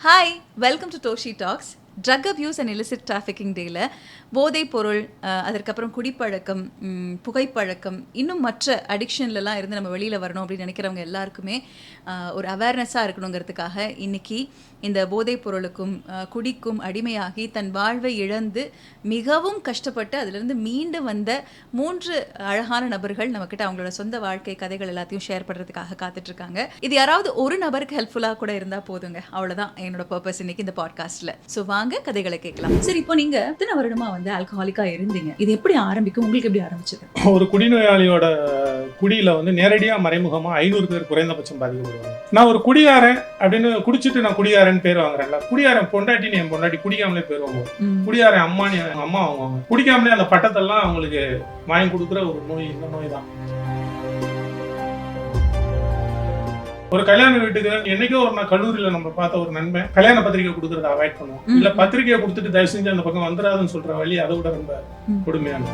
Hi, welcome to Doshi talks. Drug abuse and illicit trafficking டேயில் போதைப் பொருள், அதற்கப்புறம் குடிப்பழக்கம், புகைப்பழக்கம், இன்னும் மற்ற அடிக்ஷன்லலாம் இருந்து நம்ம வெளியில் வரணும் அப்படின்னு நினைக்கிறவங்க எல்லாருக்குமே ஒரு அவேர்னஸாக இருக்கணுங்கிறதுக்காக இன்றைக்கி இந்த போதைப் பொருளுக்கும் குடிக்கும் அடிமையாகி தன் வாழ்வை இழந்து மிகவும் கஷ்டப்பட்டு அதிலிருந்து மீண்டு வந்த 3 அழகான நபர்கள் நம்மக்கிட்ட அவங்களோட சொந்த வாழ்க்கை கதைகள் எல்லாத்தையும் ஷேர் பண்ணுறதுக்காக காத்துட்ருக்காங்க. இது யாராவது ஒரு நபருக்கு ஹெல்ப்ஃபுல்லாக கூட இருந்தால் போதுங்க, அவ்வளோதான் என்னோட பர்பஸ் இன்னைக்கு இந்த பாட்காஸ்ட்டில். ஸோ வாங்க கதைகளை கேட்கலாம். சரி, இப்போ நீங்க எத்தனை வருடமா வந்து ஆல்கஹாலிக்கா இருந்தீங்க? இது எப்படி ஆரம்பிக்கும்? உங்களுக்கு எப்படி ஆரம்பிச்சது? ஒரு குடிநோயாளியோட குடியில வந்து நேரடியா மறைமுகமா 500 பேர் குறைந்தபட்சம் பாதிக்கப்படுவாங்க. நான் ஒரு குடிகாரன் அப்படின்னு குடிச்சிட்டு நான் குடிகாரன் பேர் வாங்குறேன்ல, குடிகாரன் பொண்டாட்டின்னு என் பொண்டாட்டி குடிக்காமலே பேர் வாங்குவோம், குடிகாரன் அம்மானு அம்மா வாங்குவாங்க. குடிக்காமலே அந்த பட்டத்தெல்லாம் அவங்களுக்கு வாங்கி கொடுக்குற ஒரு நோய் இந்த நோய் தான். ஒரு கல்யாண வீட்டுக்கு என்னைக்கோ ஒரு நான் கல்லூரியில நம்ம பார்த்த ஒரு நண்பன் கல்யாண பத்திரிகை கொடுக்கறத அவாய்ட் பண்ணுவோம். இல்ல பத்திரிகையை கொடுத்துட்டு தயவு செஞ்சு அந்த பக்கம் வந்துடாதுன்னு சொல்ற வழி அதை விட ரொம்ப கொடுமையானது.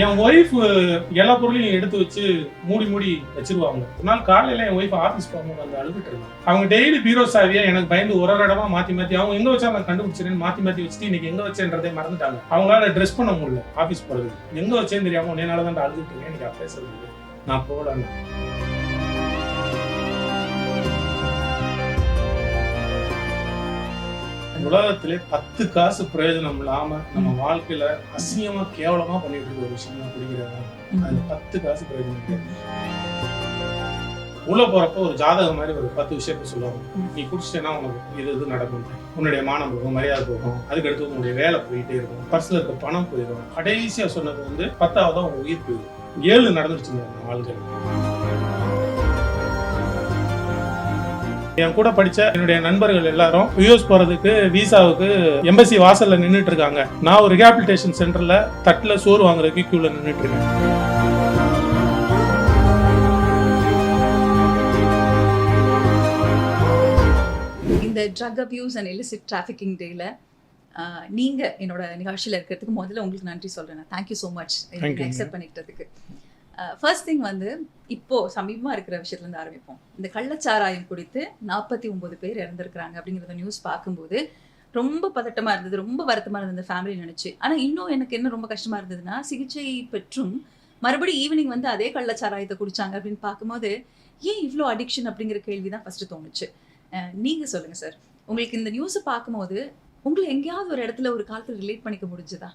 என் ஒய்ஃப் எல்லா பொருளையும் எடுத்து வச்சு மூடி வச்சிருவாங்க. ஒரு நாள் காலையில என் ஒய்ஃப் ஆபீஸ் போகும்போது வந்து அழுதுட்டு இருந்தாங்க. அவங்க டெய்லி பீரோ சாவியா எனக்கு பயந்து ஒரு இடமா மாத்தி அவங்க எங்க வச்சா நான் கண்டுபிடிச்சிருன்னு மாத்தி வச்சுட்டு இன்னைக்கு எங்க வச்சேன்றதே மறந்துட்டாங்க. அவங்களால ட்ரெஸ் பண்ண முடியல ஆபீஸ் போறது. எங்க வச்சேன்னு தெரியாம என்னாலதான் அழுதுட்டு இருக்கேன். எனக்கு பேசுறது நான் போல உலகத்திலே 10 காசு பிரயோஜனம் இல்லாம நம்ம வாழ்க்கையில அசிங்கமா கேவலமா பண்ணிட்டு இருக்க ஒரு விஷயம் தான் குடிக்கிறது. அதுல 10 காசு பிரயோஜனம் கிடையாது. உள்ள போறப்ப ஒரு ஜாதகம் மாதிரி ஒரு 10 விஷயத்த சொல்லுவாங்க. நீ குடிச்சிட்டேன்னா உனக்கு இது நடக்கும், உன்னுடைய மானம் போகும், மரியாதை போகும், அதுக்கடுத்து உன்னுடைய வேலை போயிட்டே இருக்கும், பர்ஸ்ல இருக்க பணம் போயிடும். கடைசியா சொன்னது வந்து 10வது உங்க உயிர் போயிடும். 7 நடந்துருச்சுங்க வாழ்க்கையில். என் கூட படிச்ச என்னுடைய நண்பர்கள் எல்லாரும் யுஎஸ் போறதுக்கு விசாவுக்கு எம்பசி வாசல்ல நின்றுட்டு இருக்காங்க. நான் ஒரு ரிஹாபிலிட்டேஷன் சென்டர்ல தட்டுல சோறு வாங்குறதுக்கு கியூல நின்றுட்டு இருக்கேன். இந்த drug abuse and illicit trafficking டேல நீங்க என்னோட நிகழ்ச்சியில் இருக்கிறதுக்கு முதல்ல உங்களுக்கு நன்றி சொல்றேன். தேங்க்யூ ஸோ மச் அக்செப்ட் பண்ணிக்கிட்டதுக்கு. ஃபர்ஸ்ட் திங் வந்து இப்போ சமீபமாக இருக்கிற விஷயத்துலேருந்து ஆரம்பிப்போம். இந்த கள்ளச்சாராயம் குடித்து 49 பேர் இறந்துருக்குறாங்க அப்படிங்கிறத நியூஸ் பார்க்கும்போது ரொம்ப பதட்டமாக இருந்தது, ரொம்ப வருத்தமாக இருந்தது ஃபேமிலி நினச்சி. ஆனால் இன்னும் எனக்கு என்ன ரொம்ப கஷ்டமாக இருந்ததுன்னா, சிகிச்சை பெற்றும் மறுபடியும் ஈவினிங் வந்து அதே கள்ளச்சாராயத்தை குடித்தாங்க அப்படின்னு பார்க்கும்போது ஏன் இவ்வளோ அடிக்ஷன் அப்படிங்கிற கேள்வி தான் ஃபஸ்ட்டு தோணுச்சு. நீங்கள் சொல்லுங்கள் சார், உங்களுக்கு இந்த நியூஸை பார்க்கும்போது உங்களை எங்கேயாவது ஒரு இடத்துல ஒரு காலத்தில் ரிலேட் பண்ணிக்க முடிஞ்சுதா?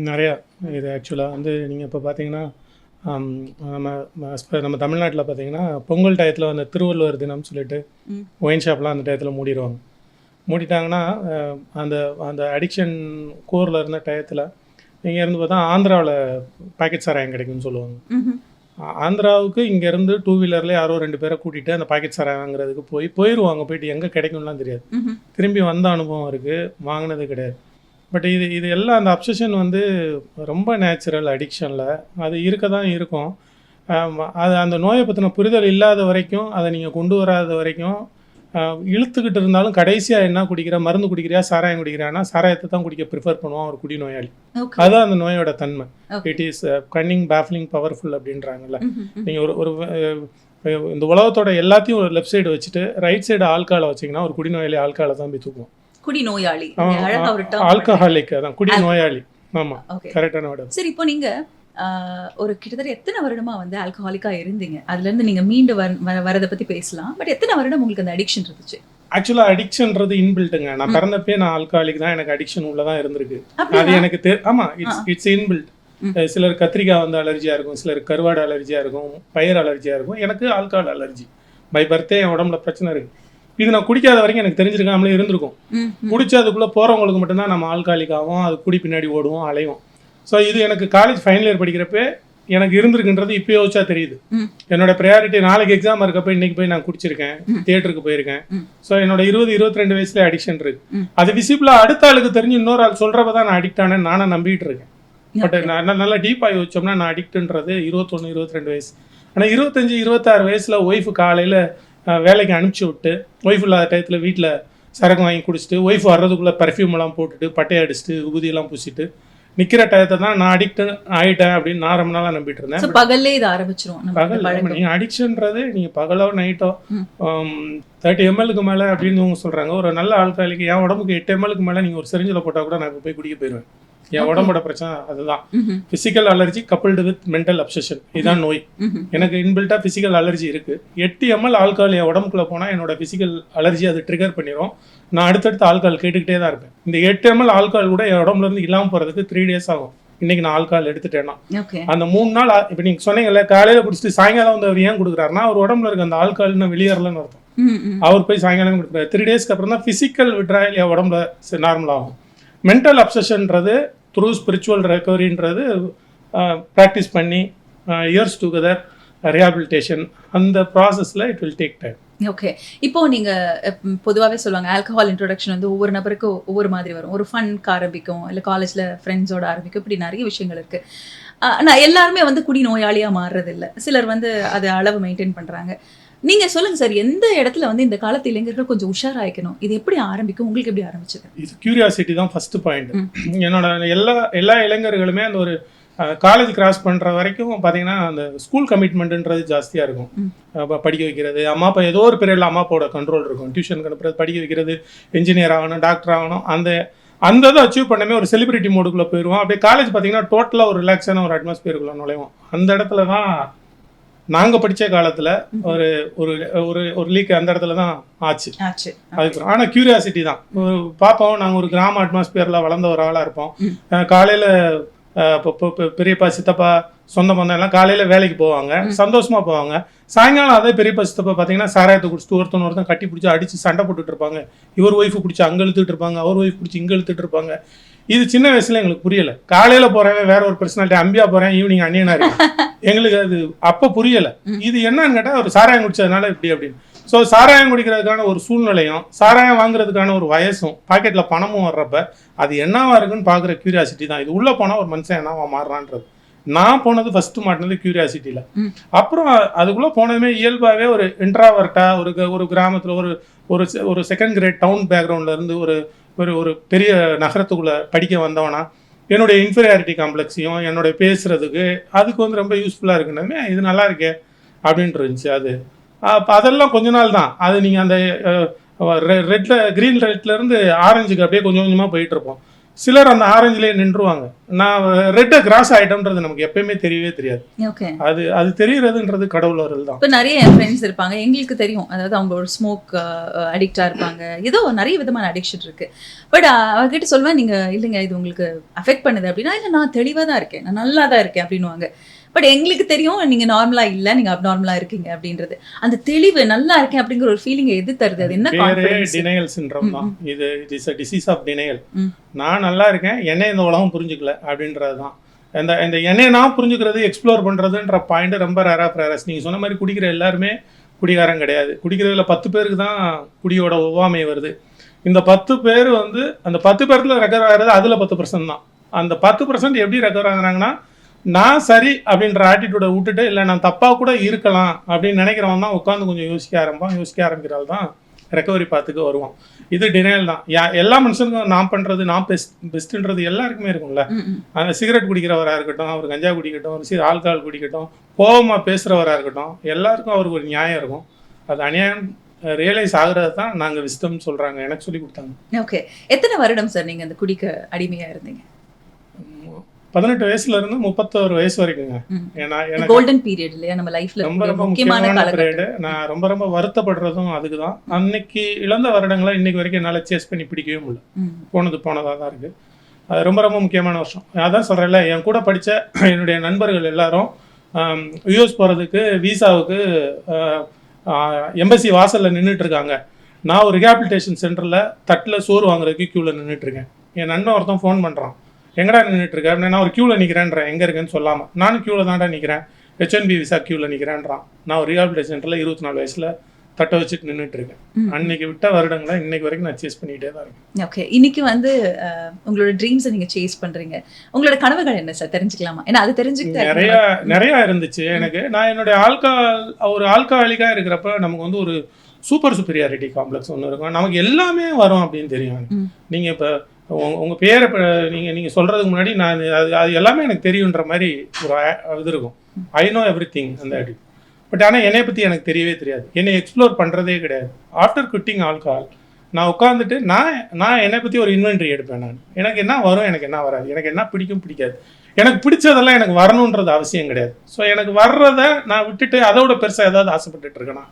நிறையா. இது ஆக்சுவலாக வந்து நீங்கள் இப்போ பார்த்தீங்கன்னா நம்ம தமிழ்நாட்டில் பார்த்தீங்கன்னா பொங்கல் டயத்தில் அந்த திருவள்ளுவர் தினம்னு சொல்லிட்டு ஒயின் ஷாப்லாம் அந்த டயத்தில் மூடிட்டாங்கன்னா அந்த அந்த அடிக்ஷன் கோரில் இருந்த டயத்தில் இங்கே இருந்து பார்த்தா ஆந்திராவில் பாக்கெட் சாராயம் கிடைக்கும்னு சொல்லுவாங்க. ஆந்திராவுக்கு இங்கேருந்து 2 வீலர்லேயே யாரோ 2 பேரை கூட்டிகிட்டு அந்த பாக்கெட் சாராயம் வாங்குறதுக்கு போயிடுவாங்க. போயிட்டு எங்கே கிடைக்கும்லாம் தெரியாது. திரும்பி வந்த அனுபவம் இருக்குது, வாங்கினது கிடையாது. பட் இது எல்லாம் அந்த அப்சஷன் வந்து ரொம்ப நேச்சுரல் அடிக்ஷனில் அது இருக்க தான் இருக்கும். அது அந்த நோயை பற்றின புரிதல் இல்லாத வரைக்கும், அதை நீங்கள் கொண்டு வராத வரைக்கும் இழுத்துக்கிட்டு இருந்தாலும் கடைசியாக என்ன குடிக்கிற, மருந்து குடிக்கிறியா சாராயம் குடிக்கிறான்னா சாராயத்தை தான் குடிக்க ப்ரிஃபர் பண்ணுவான் ஒரு குடிநோயாளி. அதுதான் அந்த நோயோட தன்மை. It is cunning, baffling, powerful அப்படின்றாங்கல்ல. நீங்கள் ஒரு இந்த உலகத்தோட எல்லாத்தையும் ஒரு லெஃப்ட் சைடு வச்சுட்டு ரைட் சைடு ஆல்காலை வச்சிங்கன்னா ஒரு குடிநோயாளி ஆல்காலை தான் போய் தூக்குவோம். குடிநோயாளி, ஆல்கஹாலிக், அதான் குடிநோயாளி. ஆமா, கரெக்டான வேர்ட். சரி, இப்போ நீங்க ஒரு கிட்டத்தட்ட எத்தனை வருடமா வந்து ஆல்கஹாலிக்கா இருந்தீங்க? அதுல இருந்து நீங்க மீண்டு வரதை பத்தி பேசலாம். பட் எத்தனை வருடம் உங்களுக்கு அந்த அடிக்ஷன் இருந்துச்சு? ஆக்சுவலா அடிக்ஷன்றது இன்பில்ட்டுங்க. நான் பிறந்தப்பே நான் ஆல்கஹாலிக் தான். எனக்கு அடிக்ஷன் உள்ளதான் இருந்திருக்கு. அது எனக்கு ஆமா, இட்ஸ் இன்பில்ட். சிலர் கத்திரிக்காய் வந்து அலர்ஜியா இருக்கும், சிலருக்கு கருவாடு அலர்ஜியா இருக்கும், பயிர் அலர்ஜியா இருக்கும். எனக்கு ஆல்கஹால் அலர்ஜி பை பர்த்தே. என் உடம்புல பிரச்சனை இருக்கு. இது நான் குடிக்காத வரைக்கும் எனக்கு தெரிஞ்சிருக்காமலே இருந்திருக்கும். குடிச்சு அதுக்குள்ளே போகிறவங்களுக்கு மட்டும்தான் நம்ம ஆல்கஹாலிக் ஆகும், அது குடி பின்னாடி ஓடுவோம், அலைவோம். ஸோ இது எனக்கு காலேஜ் ஃபைனல் இயர் படிக்கிறப்ப எனக்கு இருந்திருக்குன்றது இப்போ யோசிச்சா தெரியுது. என்னோட ப்ரையாரிட்டி நாளைக்கு எக்ஸாம் இருக்கப்போ இன்னைக்கு போய் நான் குடிச்சிருக்கேன், தியேட்டருக்கு போயிருக்கேன். ஸோ என்னோட 20-22 வயசுல அடிக்ஷன் இருக்கு. அது விசிபிளாக அடுத்த ஆளுக்கு தெரிஞ்சு இன்னொரு ஆள் சொல்கிறப்ப தான் நான் அடிக்ட் ஆனேன்னு நானும் நம்பிட்டு இருக்கேன். பட் நல்லா டீப்பாக யோசிச்சோம்னா நான் அடிக்ட்ன்றது 21-22 வயசு. ஆனால் 25-26 வயசுல ஒய்ஃபு காலையில் வேலைக்கு அனுப்பிச்சி விட்டு, ஒய்ஃப் இல்லாத டயத்தில் வீட்டில் சரக்கு வாங்கி குடிச்சிட்டு, ஒய்ஃப் வர்றதுக்குள்ளே பர்ஃப்யூம் எல்லாம் போட்டுட்டு, பட்டையை அடிச்சுட்டு, விபூதியெல்லாம் பூசிட்டு, நிற்கிற டயத்தை தான் நான் அடிக்ட் ஆகிட்டேன் அப்படின்னு நான் ரொம்ப நாளாக நம்பிட்டு இருந்தேன். So, பகல்லே இதை ஆரம்பிச்சிரும் பகல் நீங்கள் அடிக்ஷன்றது நீங்கள் பகலோ நைட்டோ 30 ml மேலே அப்படின்னு இவங்க சொல்கிறாங்க. ஒரு நல்ல ஆல்கஹாலிக்கு என் உடம்புக்கு 8 ml மேலே நீங்கள் ஒரு சிரிஞ்சில் போட்டால் கூட நான் இப்போ போய் குடிக்க போயிடுவேன். என் உடம்போட பிரச்சனை அதுதான். Physical allergy coupled with mental obsession, இதுதான் நோய். எனக்கு இன்பில்ட்டா ஃபிசிக்கல் அலர்ஜி இருக்கு. 8 ml ஆல்கஹால் என் உடம்புக்குள்ள போனால் என்னோட ஃபிசிக்கல் அலர்ஜி அது ட்ரிகர் பண்ணிடும். நான் அடுத்தடுத்து ஆல்கஹால் கேட்டுக்கிட்டே தான் இருப்பேன். இந்த 8 ml ஆல்கஹால் கூட என் உடம்புல இருந்து இல்லாமல் போகிறதுக்கு 3 days ஆகும். இன்னைக்கு நான் ஆல்கஹால் எடுத்துட்டேன்னா அந்த 3 நாள் இப்போ நீங்கள் சொன்னீங்கல்ல காலையில் குடிச்சிட்டு சாயங்காலம் வந்து அவர் ஏன் கொடுக்குறாருன்னா அவர் உடம்புல இருக்க அந்த ஆல்கஹால்னு வெளியேறலன்னு அர்த்தம். அவர் போய் சாயங்காலம் கொடுக்குறாரு. 3 daysக்கு அப்புறம் தான் ஃபிசிக்கல் விட்ராயல் என் உடம்புல நார்மல் ஆகும். மென்டல் அப்சஷன்றது த்ரூ ஸ்பிரிச்சுவல் ரெக்கவரின்றது ப்ராக்டிஸ் பண்ணி இயர்ஸ் டுகெதர் ரிஹாபிலிட்டேஷன் அந்த ப்ராசஸில் it will take time. Okay. இப்போ நீங்க பொதுவாகவே சொல்லுவாங்க ஆல்கஹால் இன்ட்ரோடக்ஷன் வந்து ஒவ்வொரு நபருக்கும் ஒவ்வொரு மாதிரி வரும். ஒரு ஃபன்க்கு ஆரம்பிக்கும், இல்லை காலேஜில் ஃப்ரெண்ட்ஸோட ஆரம்பிக்கும், இப்படி நிறைய விஷயங்கள் இருக்கு. ஆனால் எல்லாருமே வந்து குடி நோயாளியாக மாறுறது இல்லை. சிலர் வந்து அதை அளவு மெயின்டைன் பண்ணுறாங்க. நீங்க சொல்லுங்க சார், எந்த இடத்துல வந்து இந்த காலத்து இளைஞர்கள் கொஞ்சம் உஷாராயிக்கணும்? இது எப்படி ஆரம்பிக்கும்? உங்களுக்கு எப்படி ஆரம்பிச்சது? இது கியூரியாசிட்டி தான் ஃபர்ஸ்ட் பாயிண்ட். என்னோட எல்லா இளைஞர்களுமே அந்த ஒரு காலேஜ் கிராஸ் பண்ணுற வரைக்கும் பார்த்தீங்கன்னா அந்த ஸ்கூல் கமிட்மெண்ட்ன்றது ஜாஸ்தியாக இருக்கும். படிக்க வைக்கிறது, அம்மா அப்பா ஏதோ ஒரு பீரியடில் அம்மா அப்பாவோட கண்ட்ரோல் இருக்கும். டியூஷனுக்கு அனுப்புறது, படிக்க வைக்கிறது, இன்ஜினியர் ஆகணும், டாக்டர் ஆகணும், அந்த இதை அச்சீவ் பண்ணவே ஒரு செலிபிரிட்டி மோடுக்குள்ளே போயிடுவோம். அப்படியே காலேஜ் பார்த்தீங்கன்னா டோட்டலாக ஒரு ரிலாக்ஸான ஒரு அட்மாஸ்பியருக்குள்ளே நுழைவோம். அந்த இடத்துல தான் நாங்கள் படித்த காலத்தில் ஒரு ஒரு ஒரு லீக் அந்த இடத்துல தான் ஆச்சு. அதுக்கு ஆனால் கியூரியாசிட்டி தான் பார்ப்போம். நாங்கள் ஒரு கிராம அட்மாஸ்பியரில் வளர்ந்த ஒரு ஆளாக இருப்போம். காலையில் பெரியப்பா சித்தப்பா சொந்த பந்தம் எல்லாம் காலையில் வேலைக்கு போவாங்க, சந்தோஷமாக போவாங்க. சாயங்காலம் அதே பெரியப்பா சித்தப்பா பார்த்தீங்கன்னா சாராயத்தை குடிச்சிட்டு ஒருத்தன் கட்டி பிடிச்சி அடித்து சண்டை போட்டுட்டு இருப்பாங்க. இவர் ஒய்ஃபு பிடிச்சி அங்கே இழுத்துட்டு இருப்பாங்க, அவர் ஒய்ஃப் பிடிச்சி இங்கே இழுத்துட்டு இருப்பாங்க. இது சின்ன வயசுல எங்களுக்கு புரியலை. காலையில் போகிறவன் வேற ஒரு பர்சனாலிட்டி, அம்பியா போகிறேன், ஈவினிங் அந்நியனா இருக்கு. எங்களுக்கு அது அப்போ புரியலை. இது என்னன்னு கேட்டால் ஒரு சாராயம் குடிச்சதுனால இப்படி அப்படின்னு. ஸோ சாராயம் குடிக்கிறதுக்கான ஒரு சூழ்நிலையும் சாராயம் வாங்குறதுக்கான ஒரு வயசும் பாக்கெட்டில் பணமும் வர்றப்ப அது என்னவா இருக்குன்னு பார்க்குற கியூரியாசிட்டி தான். இது உள்ளே போனால் ஒரு மனுஷன் என்னவா மாறுறான்றது. நான் போனது ஃபர்ஸ்ட் மாட்டினது கியூரியாசிட்டியில். அப்புறம் அதுக்குள்ளே போனதுமே இயல்பாகவே ஒரு இன்ட்ராவர்ட்டாக ஒரு கிராமத்தில் ஒரு செகண்ட் கிரேட் டவுன் பேக்ரவுண்ட்லேருந்து ஒரு பெரிய நகரத்துக்குள்ளே படிக்க வந்தவனா என்னுடைய இன்ஃபீரியாரிட்டி காம்ப்ளெக்ஸையும் என்னுடைய பேசுகிறதுக்கு அதுக்கு வந்து ரொம்ப யூஸ்ஃபுல்லாக இருக்குன்னதுமே இது நல்லா இருக்கே அப்படின்ட்டு இருந்துச்சு. அதெல்லாம் கொஞ்ச நாள் தான். அது நீங்கள் அந்த க்ரீன் ரெட்லேருந்து ஆரஞ்சுக்கு அப்படியே கொஞ்சம் கொஞ்சமாக போயிட்டுருப்போம். சிலர் அந்த ஆரஞ்சிலே நின்றுவாங்க. நான் ரெட்டை கிராஸ் ஆகிட்டோம்ன்றது நமக்கு எப்பயுமே தெரியவே தெரியாது. அது தெரிகிறதுன்றது கடவுள் வரல் தான். இப்போ நிறைய ஃப்ரெண்ட்ஸ் இருப்பாங்க, எங்களுக்கு தெரியும், அதாவது அவங்க ஒரு ஸ்மோக் அடிக்டாக இருப்பாங்க, ஏதோ நிறைய விதமான அடிக்ஷன் இருக்குது. பட் அவர்கிட்ட சொல்லுவேன், நீங்கள் இல்லைங்க இது உங்களுக்கு அஃபெக்ட் பண்ணுது அப்படின்னா, இல்லை நான் தெளிவாக தான் இருக்கேன், நான் நல்லா தான் இருக்கேன் அப்படின்னுவாங்க. பட் எங்களுக்கு தெரியும் நீங்கள் நார்மலாக இல்லை, நீங்கள் அப்நார்மலாக இருக்கீங்க அப்படின்றது. அந்த தெளிவு நல்லா இருக்கேன் அப்படிங்கிற ஒரு ஃபீலிங்கை எது தருது? அது என்ன? டினையல் சிண்ட்ரோம் தான் இது. It is a disease of denial. நான் நல்லா இருக்கேன், என்னை இந்த உலகம் புரிஞ்சுக்கல அப்படின்றது தான். இந்த என்னை நான் புரிஞ்சுக்கிறது, எக்ஸ்ப்ளோர் பண்ணுறதுன்ற பாயிண்ட் ரொம்ப ரேரஸ். நீங்கள் சொன்ன மாதிரி குடிக்கிற எல்லாருமே குடிகாரம் கிடையாது. குடிக்கிறதுல 10 பேருக்கு தான் குடியோட ஒவ்வாமை வருது. இந்த 10 பேர் வந்து அந்த 10 பேர்ல ரெக்கவர் ஆகிறது அதில் 10% தான். அந்த 10% எப்படி ரெக்கவர் ஆகுறாங்கன்னா, நான் சரி அப்படின்ற ஆட்டிடியூடை விட்டுட்டு இல்லை நான் தப்பாக கூட இருக்கலாம் அப்படின்னு நினைக்கிறவன் தான் உட்காந்து கொஞ்சம் யோசிக்க ஆரம்பிக்கிறாள் தான் ரெக்கவரி பார்த்துக்கு வருவோம். இது டினையல் தான். எல்லா மனுஷனுக்கும் நான் பண்ணுறது, நான் பெஸ்ட்டுன்றது எல்லாருக்குமே இருக்கும்ல. அந்த சிகரெட் குடிக்கிறவராக இருக்கட்டும், அவர் கஞ்சா குடிக்கட்டும், ஒரு ஆல்கஹால் குடிக்கட்டும், கோபமாக பேசுகிறவராக இருக்கட்டும், எல்லாருக்கும் அவருக்கு ஒரு நியாயம் இருக்கும். அது அநியாயம் ரியலைஸ் ஆகுறது தான் நாங்கள் விஸ்டம் சொல்கிறாங்க, எனக்கு சொல்லி கொடுத்தாங்க. ஓகே. எத்தனை வருடம் சார் நீங்கள் அந்த குடிக்க அடிமையாக இருந்தீங்க? 18 வயசுல இருந்து 31 வயசு வரைக்குங்க. ஏன்னா எனக்கு கோல்டன் பீரியட் இல்லையா நம்ம லைஃப்ல, ரொம்ப முக்கியமான பீரியட். நான் ரொம்ப வருத்தப்படுறதும் அதுக்கு தான். அன்னைக்கு இழந்த வருடங்களை இன்னைக்கு வரைக்கும் என்னால் சேஸ் பண்ணி பிடிக்கவே முடியல. போனதாக தான் இருக்கு. அது ரொம்ப முக்கியமான வருஷம். அதான் சொல்கிறேன்ல, என் கூட படித்த என்னுடைய நண்பர்கள் எல்லாரும் யூஎஸ் போகிறதுக்கு விசாவுக்கு எம்பசி வாசலில் நின்றுட்டு இருக்காங்க. நான் ஒரு ரிஹாபிலிட்டேஷன் சென்டரில் தட்டில் சோறு வாங்குறதுக்கு க்யூவில் நின்றுட்டுருக்கேன். என் நண்பன் ஒருத்தன் ஃபோன் பண்ணுறான், எங்கடா நின்றுட்டு இருக்க? நான் ஒரு க்யூவில் நிற்கிறேன்றேன். எங்கே இருக்குன்னு சொல்லாமல் நானும் க்யூவில் தான்டா நிற்கிறேன், H1B விசா க்யூவில் நிற்கிறேன்றான். நான் ஒரு ரிஹாபிலிட்டேஷன் சென்டரில் 24 வயசில் தட்டை வச்சுட்டு நின்றுட்டு இருக்கேன். அன்னைக்கு விட்ட வருடங்களை இன்னைக்கு வரைக்கும் நான் சேஸ் பண்ணிகிட்டே தான் இருக்கேன். ஓகே. இன்னைக்கு வந்து உங்களோட ட்ரீம்ஸை நீங்கள் சேஸ் பண்ணுறீங்க. உங்களோட கனவுகள் என்ன சார் தெரிஞ்சுக்கலாமா? ஏன்னா அது தெரிஞ்சுக்கிட்டு நிறையா இருந்துச்சு எனக்கு. நான் என்னுடைய ஆல்கஹாலிக்காக இருக்கிறப்ப நமக்கு வந்து ஒரு சூப்பரியாரிட்டி காம்ப்ளெக்ஸ் ஒன்று இருக்கும். நமக்கு எல்லாமே வரும் அப்படின்னு தெரியும். நீங்கள் இப்போ உங்கள் பேரை நீங்கள் சொல்கிறதுக்கு முன்னாடி நான் அது எல்லாமே எனக்கு தெரியுன்ற மாதிரி ஒரு இது இருக்கும். ஐ நோ எவ்ரி திங் அந்த அப்படி. பட் ஆனால் என்னை பற்றி எனக்கு தெரியவே தெரியாது, என்னை எக்ஸ்ப்ளோர் பண்ணுறதே கிடையாது. ஆஃப்டர் குட்டிங் ஆல்கஹால் நான் உட்காந்துட்டு நான் என்னை பற்றி ஒரு இன்வென்ட்ரி எடுப்பேன். நான் எனக்கு என்ன வரும், எனக்கு என்ன வராது, எனக்கு என்ன பிடிக்கும் பிடிக்காது, எனக்கு பிடிச்சதெல்லாம் எனக்கு வரணுன்றது அவசியம் கிடையாது. ஸோ எனக்கு வர்றதை நான் விட்டுட்டு அதோட பெருசாக ஏதாவது ஆசைப்பட்டுட்டு இருக்கேனா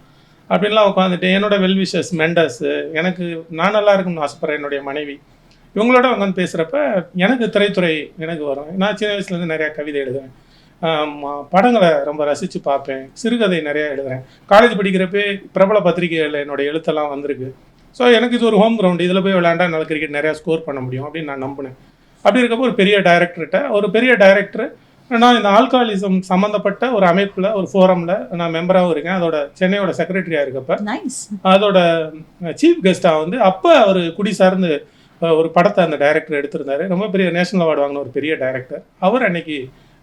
அப்படின்லாம் உட்காந்துட்டு என்னோட வெல்விஷஸ் மெண்டர்ஸு, எனக்கு நான் நல்லா இருக்கும்னு ஆசைப்பட்றேன் என்னுடைய மனைவி, இவங்களோட உட்காந்து பேசுகிறப்ப எனக்கு திரைத்துறை எனக்கு வரும். நான் சின்ன வயசுலேருந்து நிறையா கவிதை எழுதுவேன், படங்களை ரொம்ப ரசித்து பார்ப்பேன், சிறுகதை நிறையா எழுதுகிறேன். காலேஜ் படிக்கிறப்பே பிரபல பத்திரிகைகளில் என்னோடய எழுத்தெல்லாம் வந்திருக்கு. ஸோ எனக்கு இது ஒரு ஹோம் கிரவுண்டு, இதில் போய் விளையாண்டா நல்ல கிரிக்கெட் நிறையா ஸ்கோர் பண்ண முடியும் அப்படின்னு நான் நம்பினேன். அப்படி இருக்கப்போ ஒரு பெரிய டைரக்டர் நான் இந்த ஆல்கஹாலிசம் சம்மந்தப்பட்ட ஒரு அமைப்பில் ஒரு ஃபோரமில் நான் மெம்பராகவும் இருக்கேன். அதோட சென்னையோட செக்ரட்டரியாக இருக்கப்ப அதோட சீஃப் கெஸ்ட்டாக வந்து அப்போ அவர் குடி சார்ந்து ஒரு படத்தை அந்த டைரக்டர் எடுத்திருந்தார். ரொம்ப பெரிய நேஷனல் அவார்டு வாங்கின ஒரு பெரிய டைரக்டர். அவர் அன்னைக்கு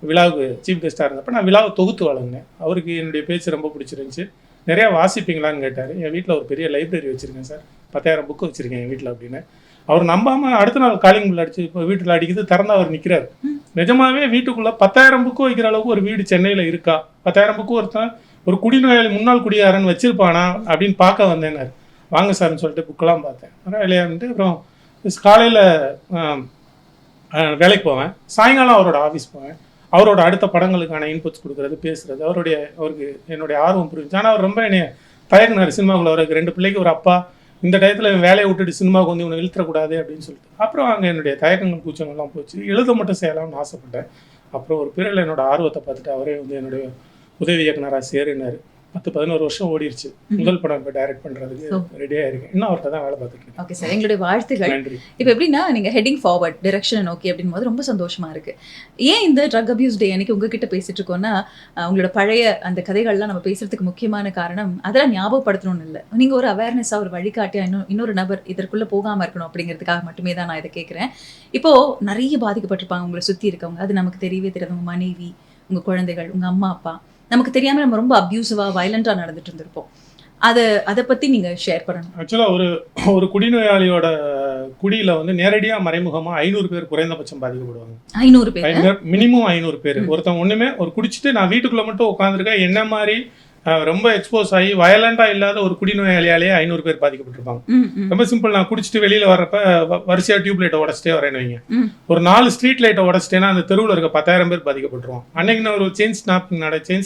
விழாவுக்கு சீஃப் கெஸ்ட்டாக இருந்தப்போ நான் விழாவை தொகுத்து வழங்கினேன். அவருக்கு என்னுடைய பேச்சு ரொம்ப பிடிச்சிருந்துச்சு. நிறையா வாசிப்பீங்களான்னு கேட்டார். என் வீட்டில் ஒரு பெரிய லைப்ரரி வச்சுருக்கேன் சார், 10,000 புக்கு வச்சுருக்கேன் என் வீட்டில் அப்படின்னு. அவர் நம்பாமல் அடுத்த நாள் காலிங் பில் அடிச்சு இப்போ வீட்டில் அடிக்குது, திறந்து அவர் நிற்கிறார். நிஜமாவே வீட்டுக்குள்ளே 10,000 புக்கு வைக்கிற அளவுக்கு ஒரு வீடு சென்னையில் இருக்கா? 10,000 புக்கு ஒருத்தன் ஒரு குடிநோயாளி முன்னாள் குடியாரன் வச்சிருப்பானா அப்படின்னு பார்க்க வந்தேனார். வாங்க சார்னு சொல்லிட்டு புக்கெல்லாம் பார்த்தேன். இல்லையான்ட்டு அப்புறம் காலையில் வேலைக்கு போவேன், சாயங்காலம் அவரோட ஆஃபீஸ் போவேன். அவரோட அடுத்த படங்களுக்கான இன்புட்ஸ் கொடுக்குறது, பேசுகிறது, அவருக்கு என்னுடைய ஆர்வம் புரிஞ்சு. ஆனால் அவர் ரொம்ப என்னை தயங்கினார் சினிமாவுக்குள்ள. அவருக்கு 2 பிள்ளைக்கு ஒரு அப்பா, இந்த டயத்தில் வேலையை விட்டுட்டு சினிமாவுக்கு வந்து இவனை இழுத்துறக்கூடாது அப்படின்னு சொல்லிட்டு. அப்புறம் அங்கே என்னுடைய தயக்கங்கள் கூச்சங்கள்லாம் போச்சு. எழுத மட்டும் செய்யலாம்னு ஆசைப்பட்டேன். அப்புறம் ஒரு பிறகு என்னோட ஆர்வத்தை பார்த்துட்டு அவரே வந்து என்னுடைய உதவி இயக்குனராக சேரினார். 10-11 வருஷம் ஓடிடுச்சு. முதல் படம் இப்போ டைரக்ட் பண்ணுறதுக்கு ரெடியாக இருக்கேன். இன்னும் அவர்கிட்ட தான் வேலை பார்த்துட்டு இருக்கேன். ஓகே சார், எங்களுடைய வாழ்த்துக்கள். நன்றி. இப்போ எப்படின்னா நீங்கள் ஹெட்டிங் ஃபார்வர்ட் டிரெக்ஷனை நோக்கி அப்படின் போது ரொம்ப சந்தோஷமா இருக்கு. ஏன் இந்த ட்ரக் அபியூஸ் டே அன்னைக்கு உங்ககிட்ட பேசிட்டு இருக்கோம்னா, உங்களோட பழைய அந்த கதைகள்லாம் நம்ம பேசுறதுக்கு முக்கியமான காரணம் அதெல்லாம் ஞாபகப்படுத்தணும்னு இல்லை, நீங்கள் ஒரு அவேர்னஸாக ஒரு வழிகாட்டியா இன்னொரு நபர் இதற்குள்ளே போகாமல் இருக்கணும் அப்படிங்கிறதுக்காக மட்டுமே தான் நான் இதை கேட்குறேன். இப்போது நிறைய பாதிக்கப்பட்டிருப்பாங்க உங்களை சுற்றி இருக்கவங்க, அது நமக்கு தெரியவே தெரியாது. உங்கள் மனைவி, உங்கள் குழந்தைகள், உங்கள் அம்மா அப்பா, நமக்கு தெரியாமல் நம்ம ரொம்ப அப்யூசிவாக வயலண்டாக நடந்துட்டு இருந்திருப்போம். அதை பற்றி நீங்கள் ஷேர் பண்ணணும். ஆக்சுவலாக ஒரு குடிநோயாளியோட குடியில் வந்து நேரடியாக மறைமுகமாக 500 பேர் குறைந்தபட்சம் பாதிக்கப்படுவாங்க. 500 பேர், மினிமம் 500 பேர். ஒருத்தவங்க ஒன்றுமே ஒரு குடிச்சிட்டு நான் வீட்டுக்குள்ளே மட்டும் உட்காந்துருக்கேன், என்ன மாதிரி ரொம்ப எக்ஸ்போஸ் ஆகி வயலண்டாக இல்லாத ஒரு குடிநோயாளியாலேயே 500 பேர் பாதிக்கப்பட்டிருப்பாங்க. ரொம்ப சிம்பிள். நான் குடிச்சிட்டு வெளியில் வர்றப்ப வரிசையாக டியூப் லைட்டை உடச்சிட்டே வரேன்னு வைங்க, ஒரு 4 ஸ்ட்ரீட் லைட்டை உடச்சிட்டேன்னா அந்த தெருவில் இருக்க 10,000 பேர் பாதிக்கப்பட்டுருவோம். அன்னைக்கு ஒரு செயின்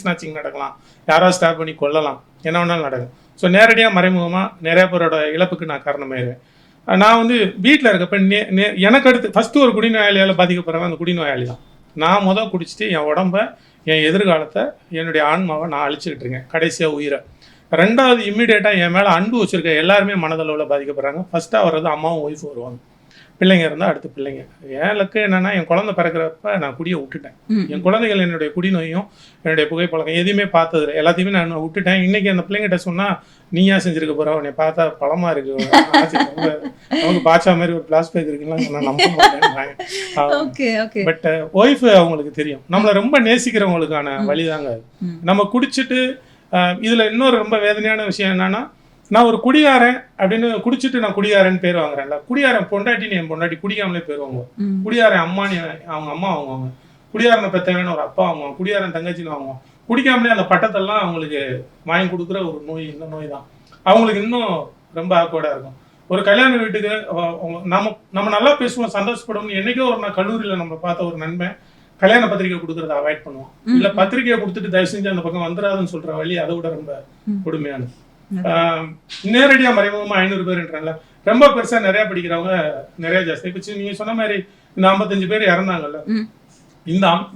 ஸ்நாச்சிங் நடக்கலாம், யாராவது ஸ்டாப் பண்ணி கொள்ளலாம், என்ன வேணாலும் நடக்கும். ஸோ நேரடியாக மறைமுகமாக நிறைய பேரோட இழப்புக்கு நான் காரணமாயிருவேன். நான் வந்து வீட்டில் இருக்கப்ப எனக்கு அடுத்து ஃபஸ்ட்டு ஒரு குடிநோயாளியால் பாதிக்கப்படுறவன் அந்த குடிநோயாளி தான். நான் குடிச்சிட்டு என் உடம்பை, என் எதிர்காலத்தை, என்னுடைய ஆன்மாவை நான் அழிச்சுக்கிட்டு இருக்கேன், கடைசியாக உயிரை. 2வது இம்மிடியேட்டாக என் மேலே அன்பு வச்சுருக்க எல்லாருமே மனதளவில் பாதிக்கப்படுறாங்க. ஃபஸ்ட்டாக வர்றது அம்மாவும் ஒய்ஃபும் வருவாங்க. பிள்ளைங்க இருந்தால் அடுத்து பிள்ளைங்க. என் லக்கு என்னென்னா, என் குழந்தை பிறக்கிறப்ப நான் குடியை விட்டுட்டேன். என் குழந்தைகள் என்னுடைய குடிநோயும் என்னுடைய புகைப்பழக்கம் எதுவுமே பார்த்ததில்லை, எல்லாத்தையுமே நான் விட்டுட்டேன். இன்றைக்கி அந்த பிள்ளைங்கிட்ட சொன்னால் நீயா செஞ்சுருக்க போகிற, உன்னை பார்த்தா பழமாக இருக்குது, நமக்கு பாச்சா மாதிரி ஒரு கிளாஸ் பேக் இருக்குலாம் நான் நம்ப மாட்டேன். பட் ஒய்ஃப் அவங்களுக்கு தெரியும், நம்மளை ரொம்ப நேசிக்கிறவங்களுக்கான வழிதாங்க. நம்ம குடிச்சிட்டு இதில் இன்னொரு ரொம்ப வேதனையான விஷயம் என்னென்னா, நான் ஒரு குடியாரன் அப்படின்னு குடிச்சிட்டு நான் குடியாரன் பேர் வாங்குறேன்ல, குடியாரன் பொண்டாட்டின்னு என் பொண்டாட்டி குடிக்காமலே பேர் வாங்குவோம். குடியாரன் அம்மானி அவங்க அம்மா வாங்குவாங்க, குடியாரனை பெற்றவன்னு ஒரு அப்பா வாங்குவாங்க, குடியாரன் தங்கச்சின்னு வாங்குவோம். குடிக்காமலே அந்த பட்டத்தெல்லாம் அவங்களுக்கு வாங்கி கொடுக்குற ஒரு நோய் இந்த நோய் தான். அவங்களுக்கு இன்னும் ரொம்ப ஆக்வர்டாக இருக்கும். ஒரு கல்யாண வீட்டுக்கு நம்ம நல்லா பேசுவோம், சந்தோஷப்படுவோம். என்னைக்கோ ஒரு நான் கல்லூரியில் நம்ம பார்த்த ஒரு நண்பன் கல்யாண பத்திரிகை கொடுக்கறத அவாய்ட் பண்ணுவோம். இல்லை பத்திரிகையை கொடுத்துட்டு தயவு செஞ்சு அந்த பக்கம் வந்துடாதுன்னு சொல்கிற வழி அதை விட ரொம்ப கொடுமையானது. நேரடியாக மறைமுகமாக 500 பேர்ன்றாங்கல்ல, ரொம்ப பெருசாக நிறையா படிக்கிறவங்க நிறைய ஜாஸ்தி. இப்போ நீங்கள் சொன்ன மாதிரி இந்த 55 பேர் இறந்தாங்கல்ல,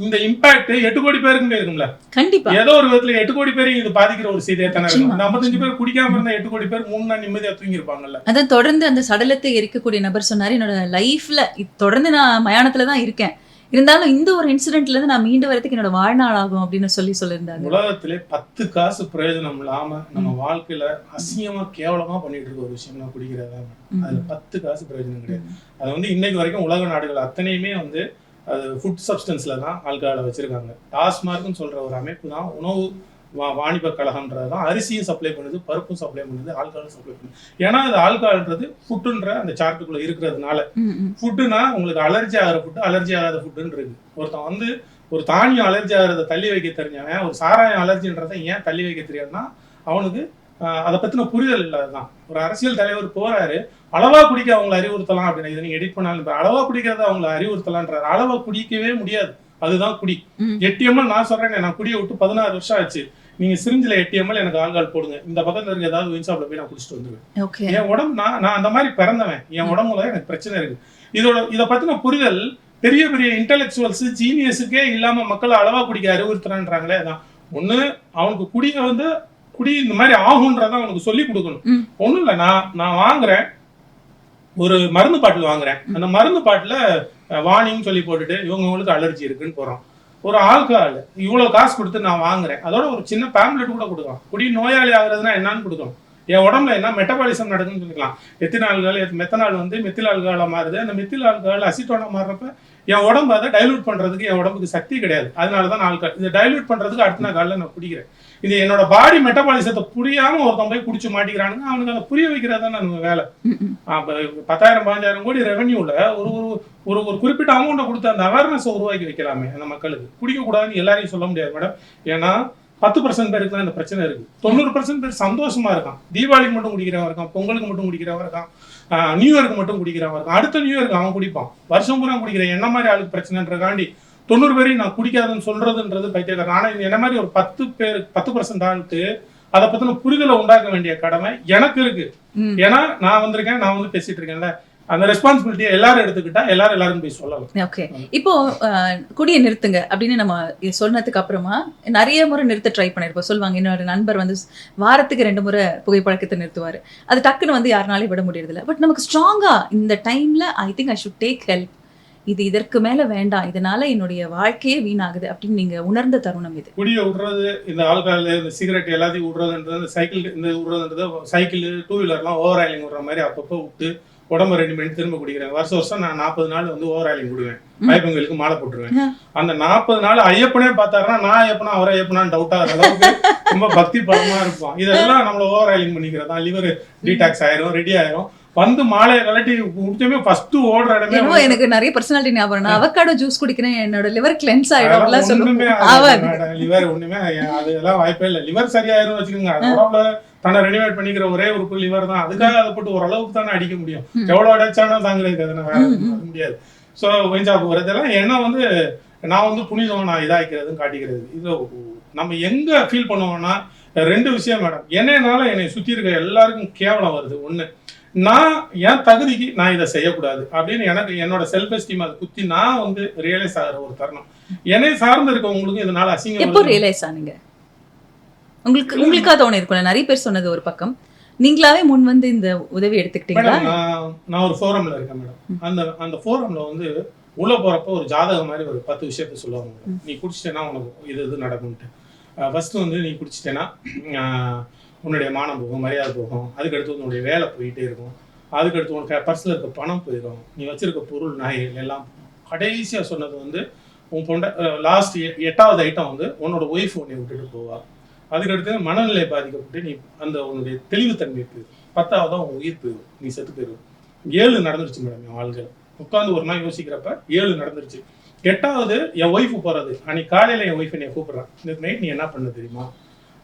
இந்த இம்பாக்ட் 8 கோடி பேருக்குமே இருக்கும்ல. கண்டிப்பா ஏதோ ஒரு விதத்துல 8 கோடி பேரும் இது பாதிக்கிற ஒரு செய்தியா தானே இருக்கும். இந்த 55 பேர் குடிக்காம இருந்த 8 கோடி பேர் 3 நாள் நிம்மதியா தூங்கி இருப்பாங்கல்ல. அதான் தொடர்ந்து அந்த சடலத்தை எரிக்கக்கூடிய நபர் சொன்னாரு, என்னோட லைஃப்ல தொடர்ந்து நான் மயானத்துல தான் இருக்கேன், இருந்தாலும் இந்த ஒரு இன்சிடென்ட்ல இருந்து நான் மீண்டு வரதுக்கு என்னோட வாழ்நாள் ஆகும் அப்படின்னு சொல்லியிருந்தாங்க. உலகத்திலே 10 காசு பிரயோஜனம் இல்லாம நம்ம வாழ்க்கையில அசிங்கமா கேவலமா பண்ணிட்டு இருக்க ஒரு விஷயம் நான் குடிக்கிறதா. அதுல 10 காசு பிரயோஜனம் கிடையாது. அது வந்து இன்னைக்கு வரைக்கும் உலக நாடுகள் அத்தனையுமே வந்து அது ஃபுட் சப்ஸ்டன்ஸ்ல தான் ஆல்கஹாலை வச்சிருக்காங்க. டாஸ்மார்க்னு சொல்ற ஒரு அமைப்பு தான் உணவு வாணிப கழகம்ன்றது தான் அரிசியும் சப்ளை பண்ணுது, பருப்பும் சப்ளை பண்ணுது, ஆல்கஹாலும் சப்ளை பண்ணுது. ஏன்னா அது ஆல்கஹால்ன்றது ஃபுட்டுன்ற அந்த சார்ட்டுக்குள்ள இருக்கிறதுனால. ஃபுட்டுனா உங்களுக்கு அலர்ஜி ஆகிற ஃபுட்டு, அலர்ஜி ஆகாத ஃபுட்டுன்னு இருக்கு. ஒருத்தன் வந்து ஒரு தானியம் அலர்ஜி ஆகிறத தள்ளி வைக்க தெரிஞ்சவன் ஒரு சாராயம் அலர்ஜின்றதை ஏன் தள்ளி வைக்க தெரியாதுன்னா அவனுக்கு அதை பற்றின புரிதல் இல்லாததான். ஒரு அரசியல் தலைவர் போறாரு, அளவா குடிக்க அவங்களை அறிவுறுத்தலாம் அப்படின்னு. இதை நீங்க எடிட் பண்ணாலும் அளவா குடிக்கிறத அவங்களை அறிவுறுத்தலான்றாரு. அளவா குடிக்கவே முடியாது, அதுதான் குடி. 8 ml நான் சொல்றேன், நான் குடியை விட்டு 16 வருஷம் ஆச்சு. நீங்க சிரிஞ்சில் 8 ml எனக்கு ஆல்கஹால் போடுங்க, இந்த பக்கத்துல இருக்க ஏதாவது ஒயின் ஷாப்ல போய் நான் குடிச்சிட்டு வந்துடுவேன். என் உடம்பு நான் அந்த மாதிரி பிறந்தவன், என் உடம்புல எனக்கு பிரச்சனை இருக்கு. இதை பத்தின புரிதல் பெரிய பெரிய இன்டெலெக்சுவல்ஸ் ஜீனியஸுக்கே இல்லாம மக்களை அளவா குடிக்க அறிவுறுத்துறான்றாங்களே. அதான் ஒண்ணு, அவனுக்கு குடியை வந்து குடி இந்த மாதிரி ஆகுன்றத அவனுக்கு சொல்லி கொடுக்கணும். ஒண்ணும் இல்லை, நான் வாங்குறேன் ஒரு மருந்து பாட்டில் வாங்குறேன், அந்த மருந்து பாட்டில வார்னிங் சொல்லி போட்டுட்டு இவங்களுக்கு அலர்ஜி இருக்குன்னு போறோம். ஒரு ஆல்கஹால் இவ்வளவு காசு கொடுத்து நான் வாங்குறேன், அதோட ஒரு சின்ன பேம்லெட் கூட கொடுக்கலாம். குடி நோயாளி ஆகுறதுன்னா என்னன்னு கொடுக்கணும். என் உடம்புல என்ன மெட்டபாலிசம் நடக்குன்னு சொல்லிக்கலாம். எத்தின ஆல்கஹால் மெத்தனால் வந்து மெத்தில் ஆல்கஹாலா மாறுது. அந்த மெத்தில் ஆல்கஹால் அசிட்டோனா மாறுறப்ப என் உடம்பு அதை டைல்யூட் பண்றதுக்கு என் உடம்புக்கு சக்தி கிடையாது. அதனாலதான் ஆல்கஹால் இதை டைல்யூட் பண்றதுக்கு அடுத்த நாள் காலையில் நான் குடிக்கிறேன். இது என்னோட பாடி மெட்டபாலிசத்தை புரியாம ஒருத்தன் போய் குடிச்சு மாட்டிக்கிறானுங்க. அவனுக்கு அதை புரிய வைக்கிறதா நம்ம வேலை. 10,000-15,000 கோடி ரெவன்யூல ஒரு ஒரு ஒரு குறிப்பிட்ட அமௌண்ட்டை கொடுத்து அந்த அவேர்னஸ் உருவாக்கி வைக்கலாமே அந்த மக்களுக்கு. குடிக்க கூடாதுன்னு எல்லாரையும் சொல்ல முடியாது மேடம். ஏன்னா 10% பேருக்கு தான் இந்த பிரச்சனை இருக்கு. 90% பேர் சந்தோஷமா இருக்கான். தீபாவளிக்கு மட்டும் குடிக்கிறவன் இருக்கான், பொங்கலுக்கு மட்டும் குடிக்கிறவன் இருக்கான், நியூ இயருக்கு மட்டும் குடிக்கிறவன் இருக்கான். அடுத்த நியூ இயருக்கு அவன் குடிப்பான். வருஷம் பூரா குடிக்கிற என்ன மாதிரி ஆளுக்கு பிரச்சனைன்றக்காண்டி 90 பேரையும் நான் குடிக்காதுன்னு சொல்றதுன்றது பைத்தியக்காரன். ஆனா என்ன மாதிரி ஒரு 10% ஆளுக்கு அதை பத்தின புரிதலை உண்டாக்க வேண்டிய கடமை எனக்கு இருக்கு. ஏன்னா நான் வந்திருக்கேன், நான் வந்து பேசிட்டு இருக்கேன்ல, அந்த ரெஸ்பான்சிபிலிட்டியை எல்லாரும் எடுத்துக்கிட்டா எல்லாரும் போய் சொல்லலாம். ஓகே, இப்போ குடியை நிறுத்துங்க அப்படின்னு நம்ம சொன்னதுக்கு அப்புறமா நிறைய முறை நிறுத்த ட்ரை பண்ணிருப்போம். சொல்லுவாங்க, இன்னொரு நண்பர் வந்து வாரத்துக்கு 2 முறை புகைப்பழக்கத்தை நிறுத்துவாரு. அது டக்குன்னு வந்து யாருனாலும் விட முடியறது இல்லை. பட் நமக்கு ஸ்ட்ராங்கா இந்த டைம்ல I think I should take help, இது இதற்கு மேல வேண்டாம், இதனால என்னுடைய வாழ்க்கையே வீணாகுது அப்படின்னு நீங்க உணர்ந்த தருணம் இது? குடியை விடுறது, இந்த ஆல்கஹால், இந்த சிகரெட் எல்லாத்தையும் விடுறதுன்றது, சைக்கிள் இந்த விடுறதுன்றது, சைக்கிள் 2 வீலர்லாம் ஓவர் ஆயிலிங் விடுற மாதிரி அப்பப்போ விட்டு உடம்பு 2 மணி திரும்ப குடிக்கிறேன். வருஷம் நான் 40 நாள் வந்து ஓவர் ஆயிலிங் விடுவேன். ஐயப்பங்களுக்கு மாலை போட்டுருவேன். அந்த 40 நாள் ஐயப்பனே பார்த்தாருன்னா நான் ஐயப்பனா அவர் ஐயப்பனான்னு டவுட் ஆகிற அளவுக்கு ரொம்ப பக்தி படமா இருப்போம். இதெல்லாம் நம்மள ஓவர் ஆயிலிங் பண்ணிக்கிறதா, லிவர் டீடாக்ஸ் ஆயிரும், ரெடி ஆயிரும். வந்து மாலையை கலட்டி முடிச்சமே ஃபர்ஸ்ட் ஓடுற இடமே. எனக்கு நிறைய பர்சனாலிட்டி ஞாபகம். நான் அவகாடோ ஜூஸ் குடிக்கிறேன், என்னோட லிவர் கிளென்ஸ் ஆயிடும். லிவர் ஒண்ணுமே அதெல்லாம் வாய்ப்பே இல்லை. லிவர் சரியாயிரும் வச்சுக்கோங்க. உடம்புல தன்னை ரெனிவேட் பண்ணிக்கிற ஒரே ஒரு லிவர் தான். அதுக்காக அதை போட்டு ஓரளவுக்கு தானே அடிக்க முடியும். எவ்வளவு அடைச்சாலும் தாங்கிறது அதனை வேற முடியாது. ஸோ வெஞ்சாப்பு வரதெல்லாம் என்ன வந்து நான் வந்து புனிதம் நான் இதாக்கிறதுன்னு காட்டிக்கிறது. இது நம்ம எங்க ஃபீல் பண்ணுவோம்னா 2 விஷயம் மேடம். என்னன்னால என்னை சுத்தி இருக்க எல்லாருக்கும் கேவலம் வருது. ஒண்ணு, நான் என் தகுதிக்கு நான் இதை செய்யக்கூடாது அப்படின்னு எனக்கு என்னோட செல்ஃப் எஸ்டீம் அதை குத்தி நான் வந்து ரியலைஸ் ஆகிற ஒரு தருணம். என்னை சார்ந்து இருக்கவங்களுக்கும் இதனால அசிங்கம். எப்போ ரியலைஸ் ஆனீங்க? உங்களுக்கா தோணி இருக்கும்ல, நிறைய பேர் சொன்னது ஒரு பக்கம், நீங்களாவே முன் வந்து இந்த உதவி எடுத்துக்கிட்டீங்களா? நான் ஒரு ஃபோரம்ல இருக்கேன் மேடம். அந்த ஃபோரம்ல வந்து உள்ள போறப்ப ஒரு ஜாதகம் மாதிரி ஒரு 10 விஷயத்த சொல்லுவாங்க. நீ குடிச்சிட்டேன்னா உனக்கு இது நடக்கும்ட்டு. ஃபர்ஸ்ட் வந்து நீ குடிச்சிட்டேன்னா உன்னுடைய மானம் போகும், மரியாதை போகும். அதுக்கடுத்து உன்னுடைய வேலை போயிட்டே இருக்கும். அதுக்கடுத்து உனக்கு பர்ஸில் இருக்க பணம் போயிடும், நீ வச்சிருக்க பொருள் நாய்கள் எல்லாம். கடைசியாக சொன்னது வந்து உன் பொண்ட லாஸ்ட் 8வது ஐட்டம் வந்து உன்னோட ஒய்ஃப் உன்னை விட்டுட்டு போவா. அதுக்கடுத்து மனநிலை பாதிக்கப்பட்டு நீ அந்த உன்னுடைய தெளிவுத்தன்மை போயிடும். 10வது உன் உயிர் போயிடும், நீ செத்து போயிடும். 7 நடந்துருச்சு மேடம். என் ஆள்கள் உட்காந்து ஒரு நாள் யோசிக்கிறப்ப 7 நடந்துருச்சு. 8வது என் ஒய்ஃபு போகிறது. அன்னைக்கு காலையில் என் ஒய்ஃபை நீ கூப்பிட்றான், இந்த நைட் நீ என்ன பண்ண தெரியுமா?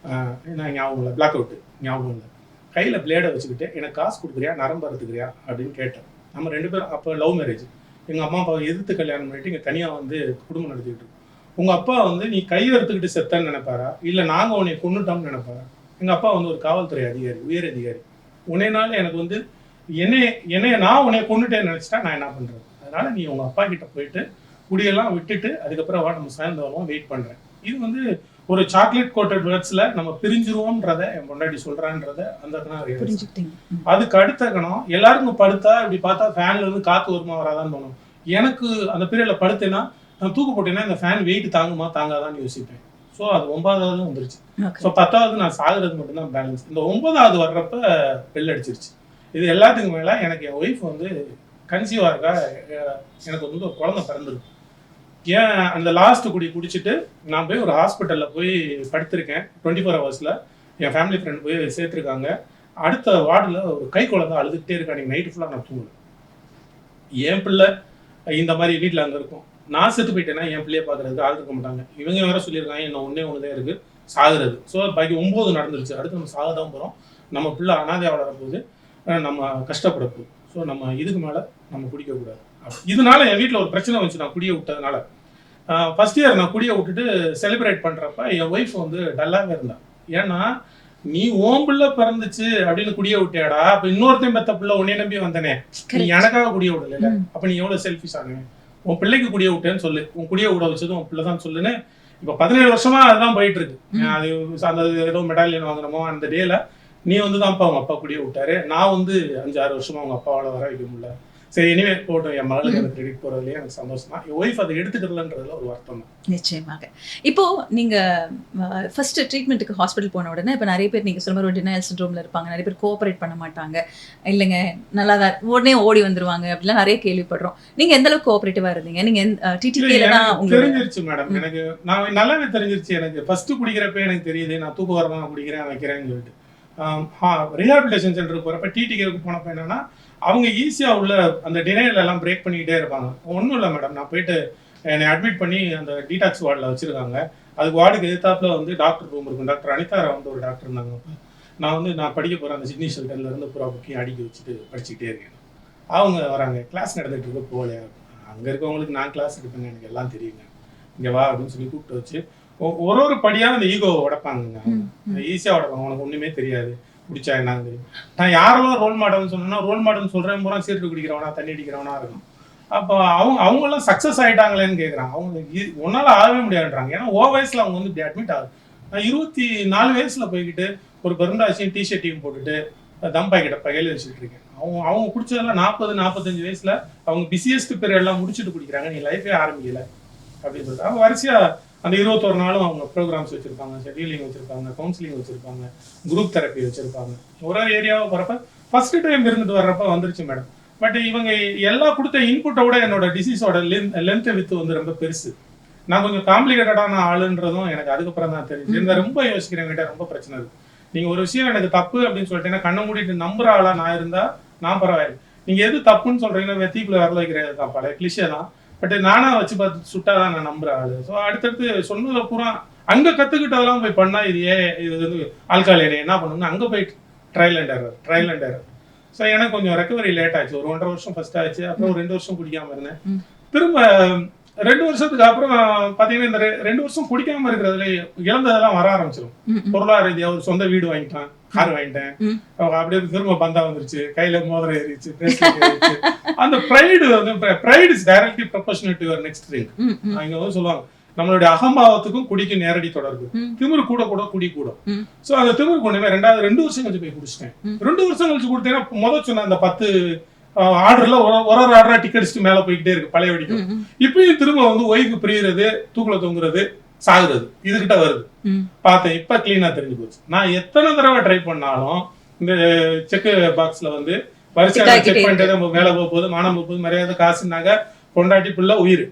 நான் ஞாபகம் இல்லை, பிளாக் அவுட்டு ஞாபகம் இல்லை, கையில் பிளேடை வச்சுக்கிட்டு எனக்கு காசு கொடுக்குறியா, நரம்பு அறுத்துக்கிறியா அப்படின்னு கேட்டேன். நம்ம 2 பேரும் அப்போ லவ் மேரேஜ். எங்கள் அம்மா அப்பாவை எதிர்த்து கல்யாணம் பண்ணிட்டு இங்கே தனியாக வந்து குடும்பம் நடத்திக்கிட்டு இருக்கோம். உங்கள் அப்பா வந்து நீ கையை எடுத்துக்கிட்டு செத்தன்னு நினைப்பாரா, இல்லை நாங்கள் உன்னை கொண்டுட்டோம்னு நினைப்பாரா? எங்கள் அப்பா வந்து ஒரு காவல்துறை அதிகாரி, உயர் அதிகாரி. உன்னைனால எனக்கு வந்து என்னைய நான் உன்னை கொண்டுட்டேன்னு நினச்சிட்டா நான் என்ன பண்ணுறது? அதனால் நீ உங்கள் அப்பா கிட்ட போயிட்டு குடியெல்லாம் விட்டுட்டு அதுக்கப்புறம் நம்ம சேர்ந்து வருவோம், வெயிட் பண்ணுறேன். இது வந்து ஒரு சாக்லேட் கோட்டட் வேர்ட்ஸ்ல நம்ம பிரிஞ்சிருவோம்ன்றத என் பொண்டாட்டி சொல்றான்றத அந்த அதுக்கு அடுத்த கணம் எல்லாருக்கும் படுத்தா இப்படி பார்த்தா ஃபேன்ல இருந்து காத்து வருமா வராதான்னு தோணும். எனக்கு அந்த பீரியட்ல படுத்தேன்னா நான் தூக்கு போட்டேன்னா இந்த ஃபேன் வெயிட் தாங்குமா தாங்காதான்னு யோசிப்பேன். ஸோ அது 9வது வந்துருச்சு. ஸோ 10வது நான் சாகுறது மட்டும்தான் பேலன்ஸ். இந்த 9வது வர்றப்ப பெல் அடிச்சிருச்சு. இது எல்லாத்துக்கும் மேல எனக்கு என் ஒய்ஃப் வந்து கன்சீவா இருக்கா. எனக்கு வந்து ஒரு குழந்தை பிறந்திருக்கு. ஏன் அந்த லாஸ்ட் குடிச்சிட்டு நான் போய் ஒரு ஹாஸ்பிட்டலில் போய் படுத்திருக்கேன் 24 ஹவர்ஸில். என் ஃபேமிலி ஃப்ரெண்ட் போய் சேர்த்துருக்காங்க. அடுத்த வார்டில் ஒரு கை குழந்தை அழுதுகிட்டே இருக்கா. அன்றைக்கி நைட்டு ஃபுல்லாக நான் தூங்கல. என் பிள்ளை இந்த மாதிரி வீட்டில் அங்கே இருக்கும். நான் செத்து போயிட்டேன்னா என் பிள்ளைய பார்க்குறதுக்கு ஆள் இருக்க மாட்டாங்க. இவங்க வேற சொல்லியிருக்காங்க இன்னும் ஒன்று தான் இருக்குது சாகுறது. ஸோ பாக்கி 9 நடந்துருச்சு. அடுத்து நம்ம சாக தான் போகிறோம். நம்ம பிள்ளை அனாதையாக வளர போகுது, நம்ம கஷ்டப்பட போகுது. ஸோ நம்ம இதுக்கு மேலே நம்ம குடிக்கக்கூடாது. இதனால என் வீட்டில் ஒரு பிரச்சனை வந்துச்சு. நான் குடியை விட்டதுனால ஃபர்ஸ்ட் இயர் நான் குடியை விட்டுட்டு செலிப்ரேட் பண்ணுறப்ப என் ஒய்ஃப் வந்து டல்லாகவே இருந்தான். ஏன்னா நீ ஓம் பிள்ளை பிறந்துச்சு அப்படின்னு குடிய விட்டியாடா, அப்ப இன்னொருத்தையும் பெத்த பிள்ளை உன்னை நம்பி வந்தனே, நீ எனக்காக குடிய விடல, அப்ப நீ எவ்வளவு செல்ஃபிஷ் ஆனே, உன் பிள்ளைக்கு குடிய விட்டேன்னு சொல்லு, உன் குடிய விட வச்சதும் உன் பிள்ளை தான் சொல்லுன்னு. இப்ப 17 வருஷமா அதுதான் போயிட்டு இருக்கு. அது அந்த ஏதோ மெடாலியன் வாங்கினமோ அந்த டேல நீ வந்து தான்ப்பா அவங்க அப்பா குடிய விட்டாரு, நான் வந்து 5-6 வருஷமா அவங்க அப்பாவால வர வைக்க முடியல. சரி இனிமே போட்டோம், என் மகளுக்கு எனக்கு கிரெடிட் போறதுலயே எனக்கு சந்தோஷம் தான். என் ஒய்ஃப் அதை எடுத்துக்கிறதுன்றதுல ஒரு வருத்தம் தான். நிச்சயமாக. இப்போ நீங்க ஃபர்ஸ்ட் ட்ரீட்மெண்ட்டுக்கு ஹாஸ்பிட்டல் போன உடனே இப்போ நிறைய பேர் நீங்க சொல்ற ஒரு டினையல் சிண்ட்ரோம்ல இருப்பாங்க, நிறைய பேர் கோஆபரேட் பண்ண மாட்டாங்க, இல்லைங்க நல்லா தான் உடனே ஓடி வந்துருவாங்க அப்படிலாம் நிறைய கேள்விப்படுறோம். நீங்க எந்த அளவுக்கு கோஆபரேட்டிவா இருந்தீங்க? நீங்க டிடிகேல தான் உங்களுக்கு தெரிஞ்சிருச்சு மேடம். எனக்கு நான் நல்லாவே தெரிஞ்சிருச்சு. எனக்கு ஃபர்ஸ்ட் குடிக்கிறப்ப எனக்கு தெரியுது நான் தூக்க வரதான் குடிக்கிறேன் வைக்கிறேன்னு சொல்லிட்டு. ரீஹாபிலிட்டேஷன் சென்டருக்கு போகிறப்ப டிடிகேவுக்கு போனப்போ என்னன்னா அவங்க ஈஸியாக உள்ள அந்த டினையல் எல்லாம் பிரேக் பண்ணிக்கிட்டே இருப்பாங்க. ஒன்றும் இல்லை மேடம், நான் போயிட்டு என்னை அட்மிட் பண்ணி அந்த டீடாக்ஸ் வார்டில் வச்சுருக்காங்க. அதுக்கு வார்டுக்கு எதிர்த்தாப்புல வந்து டாக்டர் ரூம் இருக்கும். டாக்டர் அனிதாரா வந்து ஒரு டாக்டர் இருந்தாங்க. நான் படிக்க போகிறேன் அந்த சிட்னி ஷெல்டர்லேருந்து பூரா புக்கையும் அடுக்கி வச்சுட்டு படிச்சுக்கிட்டே இருக்கேன். அவங்க வராங்க, கிளாஸ் நடந்துகிட்டு இருக்க போகல, அங்கே இருக்கவங்களுக்கு நான் கிளாஸ் எடுப்பேங்க, எனக்கு எல்லாம் தெரியுங்க, இங்கே வா அப்படின்னு சொல்லி கூப்பிட்டு வச்சு ஒரு படியாக அந்த ஈகோவை உடைப்பாங்க. ஈஸியாக உடைப்பாங்க. உனக்கு ஒன்றுமே தெரியாது, குடிச்சா என்னன்னு தெரியும். நான் யாரெல்லாம் ரோல் மாடல்னு சொன்னேன்னா ரோல் மாடல்னு சொல்கிறேன் பூரா சீட்டு குடிக்கிறவனா தண்ணி அடிக்கிறவனா இருக்கும். அப்போ அவங்கெல்லாம் சக்ஸஸ் ஆகிட்டாங்களேன்னு கேட்குறாங்க. அவங்க ஒன்றால் ஆகவே முடியாதுன்றாங்க. ஏன்னா வயசில் அவங்க வந்து இப்படி அட்மிட் ஆகுது. நான் 24 வயசில் போய்கிட்டு ஒரு பெருந்தாச்சியும் டிஷர்ட்டையும் போட்டுட்டு தம் பாக்கெட்டை பகையில் வச்சுட்டு இருக்கேன். அவங்க குடிச்சதெல்லாம் 40-45 வயசில் அவங்க பிஸியஸ்ட் பீரியட் எல்லாம் முடிச்சுட்டு குடிக்கிறாங்க. நீ லைஃபே ஆரம்பிக்கல அப்படின்னு சொல்லிட்டு அவங்க வரிசையாக அந்த 21 நாளும் அவங்க ப்ரோக்ராம்ஸ் வச்சுருப்பாங்க, ஷெட்யூலிங் வச்சுருப்பாங்க, கவுன்சிலிங் வச்சுருப்பாங்க, குரூப் தெரப்பி வச்சுருப்பாங்க. ஒரு ஏரியாவை போகிறப்ப ஃபர்ஸ்ட் டைம் இருந்துட்டு வர்றப்ப வந்துருச்சு மேடம். பட் இவங்க எல்லாம் கொடுத்த இன்புட்டை விட என்னோட டிசீஸோட லென்த்தை வித்து வந்து ரொம்ப பெருசு. நான் கொஞ்சம் காம்ப்ளிகேட்டடான ஆளுன்றதும் எனக்கு அதுக்கப்புறம் தான் தெரிஞ்சு. இந்த ரொம்ப யோசிக்கிறவங்கிட்ட ரொம்ப பிரச்சனை இருக்குது. நீங்கள் ஒரு விஷயம் எனக்கு தப்பு அப்படின்னு சொல்லிட்டீங்கன்னா கண்ணை மூடிட்டு நம்புற ஆளா நான் இருந்தால் நான் பரவாயில்லை. நீங்கள் எது தப்புன்னு சொல்கிறீங்கன்னா வெத்திக்குள்ள வரல வைக்கிறது தான் பழைய கிளிஷே தான். பட் நானா வச்சு பார்த்து சுட்டாதான் நான் நம்புற ஆளு. ஸோ அடுத்தடுத்து சொன்னதை பூரா அங்கே கற்றுக்கிட்டதெல்லாம் போய் பண்ணால் இது வந்து ஆல்கால் என்ன பண்ணணும்னு அங்கே போய் ட்ரையல் அண்ட் எரர். ஸோ எனக்கு கொஞ்சம் ரெக்கவரி லேட் ஆச்சு. ஒரு 1.5 வருஷம் ஃபர்ஸ்ட் ஆச்சு. அப்புறம் ஒரு 2 வருஷம் குடிக்காம இருந்தேன். திரும்ப 2 வருஷத்துக்கு அப்புறம் பார்த்தீங்கன்னா இந்த 2 வருஷம் குடிக்காம இருக்கிறதுல இழந்ததெல்லாம் வர ஆரம்பிச்சிடும். பொருளாதார ரீதியாக ஒரு சொந்த வீடு வாங்கிட்டான், கார் வாங்கிட்டேன், அப்படியே திரும்ப பந்தா வந்துருச்சு, கையில மோதிரம் ஏறிச்சு, அந்த ப்ரைடு வந்து fried is directly proportional to your next drink. இங்க வந்து சொல்லுவாங்க நம்மளுடைய அகம்பாவத்துக்கும் குடிக்கு நேரடி தொடர்பு. திமிரு கூட குடி கூடும். சோ அந்த திமிரு கொண்டுமே 2 வருஷம் கழிச்சு போய் குடிச்சிட்டேன். 2 வருஷம் கழிச்சு கொடுத்தேன்னா முதல் சொன்ன அந்த 10 ஆர்டர்ல ஒரு ஆர்டரா டிக்கெட் மேல போய்கிட்டே இருக்கு பழைய வடிக்கும். இப்பயும் திரும்ப வந்து ஒய்ஃபு பிரிகிறது, தூக்குல தொங்குறது, சாகுறது இதுகிட்ட வருது. பார்த்தேன், இப்ப கிளீனா தெரிஞ்சு போச்சு. நான் எத்தனை தடவை ட்ரை பண்ணாலும் இந்த செக் பாக்ஸ்ல வந்து வரிசையா செக் பண்ணிட்டு நம்ம மேல போகுது, மானம் போகுது, மரியாதை, காசுனாங்க, பொண்டாட்டி பிள்ளை, உயிர்,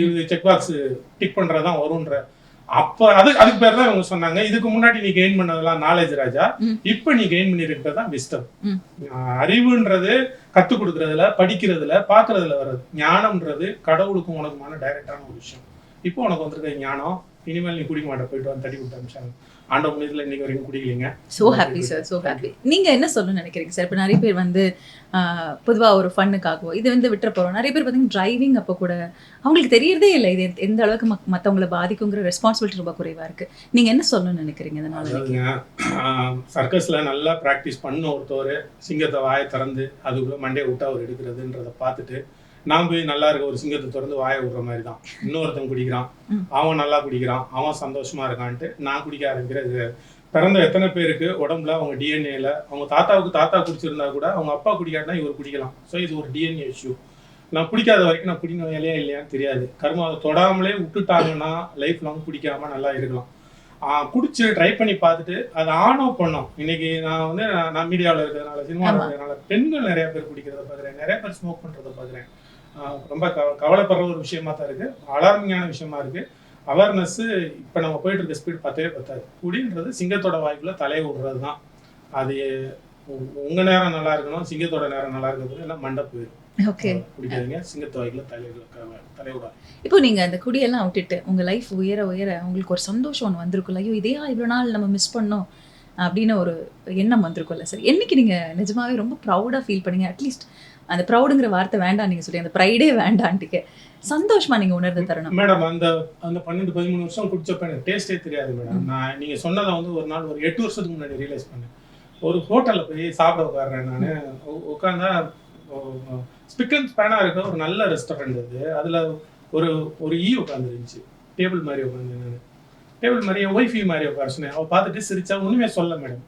இது செக் பாக்ஸ் டிக் பண்றதுதான் வரும்ன்ற. அப்ப அதுக்கு பேர் தான் இவங்க சொன்னாங்க, இதுக்கு முன்னாடி நீ கெயின் பண்ணதெல்லாம் நாலேஜ் ராஜா, இப்ப நீ கெயின் பண்ணிருக்கிறதா விஸ்டம். அறிவுன்றது கத்து கொடுக்கறதுல, படிக்கிறதுல, பாக்குறதுல வர்றது. ஞானம்ன்றது கடவுளுக்கும் உனக்குமான டைரக்டான ஒரு விஷயம். இப்போ உனக்கு வந்திருக்க ஞானம், இனிமேல் நீ குடிக்க மாட்ட, போயிட்டு வந்து தட்டி விட்டு அமிச்சாங்க. ஆண்ட முன்னேறல இன்னைக்கு வரைக்கும் குடிக்கலீங்க. So happy sir, so happy. நீங்க என்ன சொல்லணும்னு நினைக்கிறீங்க சார்? இப்போ நிறைய பேர் வந்து பொதுவா ஒரு ஃபன்னுக்காகவோ இது வந்து விட்டுற போறோம். நிறைய பேர் பார்த்தீங்கன்னா டிரைவிங் அப்போ கூட அவங்களுக்கு தெரியறதே இல்லை இது எந்த அளவுக்கு மற்றவங்களை பாதிக்குங்கிற ரெஸ்பான்சிபிலிட்டி ரொம்ப குறைவா இருக்கு. நீங்க என்ன சொல்லணும்னு நினைக்கிறீங்க? அதனால சர்க்கஸ்ல நல்லா பிராக்டிஸ் பண்ண ஒருத்தவர் சிங்கத்தை வாயை திறந்து அதுக்குள்ள மண்டையை விட்டு அவர் எடுக்கிறதுன்றத பார்த்துட்டு நான் போய் நல்லா இருக்க ஒரு சிங்கத்தை திறந்து வாயை விடுற மாதிரி தான். இன்னொருத்தன் குடிக்கிறான், அவன் நல்லா குடிக்கிறான், அவன் சந்தோஷமா இருக்கான்ட்டு நான் குடிக்க ஆரம்பிக்கிறது. பிறந்த எத்தனை பேருக்கு உடம்புல அவங்க டிஎன்ஏல அவங்க தாத்தா குடிச்சிருந்தா கூட அவங்க அப்பா குடிக்காட்டினா இவர் குடிக்கலாம். ஸோ இது ஒரு டிஎன்ஏ இஷ்யூ. நான் குடிக்காத வரைக்கும் நான் குடிக்கணும் இல்லையா இல்லையான்னு தெரியாது. கர்மாவை தொடாமலே விட்டுட்டாங்கன்னா லைஃப் லாங் குடிக்காம நல்லா இருக்கலாம். குடிச்சு ட்ரை பண்ணி பார்த்துட்டு அது ஆனோ பண்ணோம். இன்னைக்கு நான் வந்து நான் மீடியாவில் இருக்கிறதுனால, சினிமாவில் இருக்கிறதுனால பெண்கள் நிறைய பேர் குடிக்கிறத பார்க்குறேன், நிறைய பேர் ஸ்மோக் பண்ணுறத பார்க்குறேன். ரொம்ப கவலைப்படுற ஒரு விஷயமா தான் இருக்குது, அலார்மிங்கான விஷயமா இருக்குது. அவேர்னஸ்ஸு இப்போ நம்ம போயிட்டு இருக்க ஸ்பீட் பத்தவே பத்தாது. குடின்றது சிங்கத்தோட வாய்க்குள்ள தலையை விடுறது தான். அது உங்கள் நேரம் நல்லா இருக்கணும், சிங்கத்தோட நேரம் நல்லா இருக்கிறது எல்லாம் மண்டை போயிடும். ஓகே, குடிக்காதீங்க, சிங்கத்து வாய்க்குள்ள தலைவிடாது. இப்போ நீங்க அந்த குடியெல்லாம் விட்டுட்டு உங்க லைஃப் உயர உயர உங்களுக்கு ஒரு சந்தோஷம் ஒன்று வந்திருக்குல்ல, ஐயோ இதையா இவ்வளோ நாள் நம்ம மிஸ் பண்ணோம் அப்படின்னு ஒரு எண்ணம் வந்திருக்கும்ல சார். என்னைக்கு நீங்க நிஜமாவே ரொம்ப ப்ரௌடா ஃபீல் பண்ணீங்க? அட்லீஸ்ட் அந்த ப்ரௌடுங்கிற வார்த்தை வேண்டாம் நீங்க சொல்லி, அந்த ப்ரைடே வேண்டான்ட்டுக்கு சந்தோஷமா நீங்க உணர்ந்த தருணம். மேடம் அந்த 12-13 வருஷம் குடிச்சப்ப எனக்கு டேஸ்டே தெரியாது மேடம். நான் நீங்க சொன்னதை வந்து ஒரு நாள் ஒரு 8 வருஷத்துக்கு முன்னாடி ரியலைஸ் பண்ணேன். ஒரு ஹோட்டலில் போய் சாப்பிட உட்காடுறேன் நான். உட்காந்தா ஸ்பிக் அண்ட் ஸ்பேனாக இருக்க ஒரு நல்ல ரெஸ்டாரண்ட் அது. அதில் ஒரு உட்காந்துருந்துச்சு, டேபிள் மாதிரி உட்காந்து. நான் டேபிள் மாதிரி என் ஒய்ஃபி மாதிரி உட்கார சொன்னேன். அவள் பார்த்துட்டு சிரிச்சா, ஒன்றுமே சொல்ல மேடம்.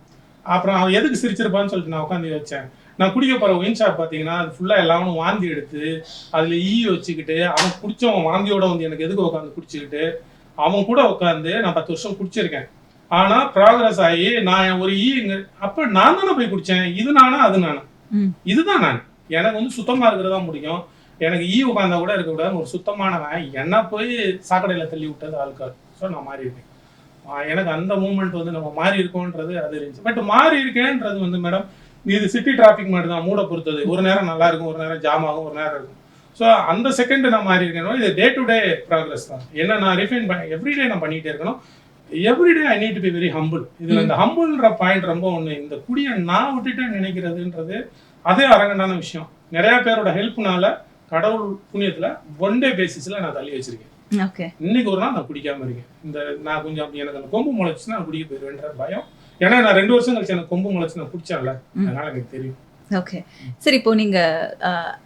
அப்புறம் அவன் எதுக்கு சிரிச்சிருப்பான்னு சொல்லிட்டு நான் உட்காந்து வச்சேன். நான் குடிக்க போகிற ஒயின் ஷாப் பார்த்தீங்கன்னா அது ஃபுல்லாக எல்லாரும் வாந்தி எடுத்து அதில் வச்சுக்கிட்டு, அவன் குடிச்சவன் வாந்தியோட வந்து எனக்கு எதுக்கு உட்காந்து குடிச்சிக்கிட்டு அவன் கூட உட்காந்து நான் 10 வருஷம் குடிச்சிருக்கேன். ஆனால் ப்ராக்ரஸ் ஆகி நான் ஒரு அப்போ நான் தானே போய் குடித்தேன். இது நானா அது நானா? இதுதான் நான். எனக்கு வந்து சுத்தமாக இருக்கிறதா முடியும். எனக்கு உட்காந்தா கூட இருக்கக்கூடாது. ஒரு சுத்தமானவன் என்ன போய் சாக்கடையில் தள்ளி விட்டது ஆள்கார். ஸோ நான் மாறி இருக்கேன். எனக்கு அந்த மூமெண்ட் வந்து நம்ம மாறி இருக்கோன்றது அது இருந்துச்சு. பட் மாறி இருக்கேன்றது வந்து மேடம் இது சிட்டி டிராஃபிக் மாதிரி தான், மூட பொறுத்தது. ஒரு நேரம் நல்லா இருக்கும், ஒரு நேரம் ஜாம் ஆகும், ஒரு நேரம் இருக்கும். ஸோ அந்த செகண்ட் நான் மாறி இருக்கேன். இது டே டு டே ப்ராக்ரஸ் தான். என்ன நான் ரிஃபைன் எவ்ரிடே நான் பண்ணிகிட்டே இருக்கணும். Everyday I need to be very humble. இதில் இந்த ஹம்பிள்ன்ற பாயிண்ட் ரொம்ப ஒன்று. இந்த குடியை நான் விட்டுட்டேன்னு நினைக்கிறதுன்றது அதே அரங்கண்டான விஷயம். நிறைய பேரோட ஹெல்ப்னால கடவுள் புண்ணியத்தில் ஒன் டே பேசிஸில் நான் தள்ளி வச்சிருக்கேன். ஓகே, இன்னைக்கு ஒரு நாள் நான் குடிக்காம இருக்கேன். நான் கொஞ்சம் எனக்கு அந்த கொம்பு முளைச்சுன்னா நான் குடிக்க போயிடுவேன்ற பயம். ஏன்னா நான் 2 வருஷம் கழிச்சு எனக்கு கொம்பு முளைச்சு நான் குடிச்சேன்ல, அதனால எனக்கு தெரியும். ஓகே, சரி. இப்போ நீங்க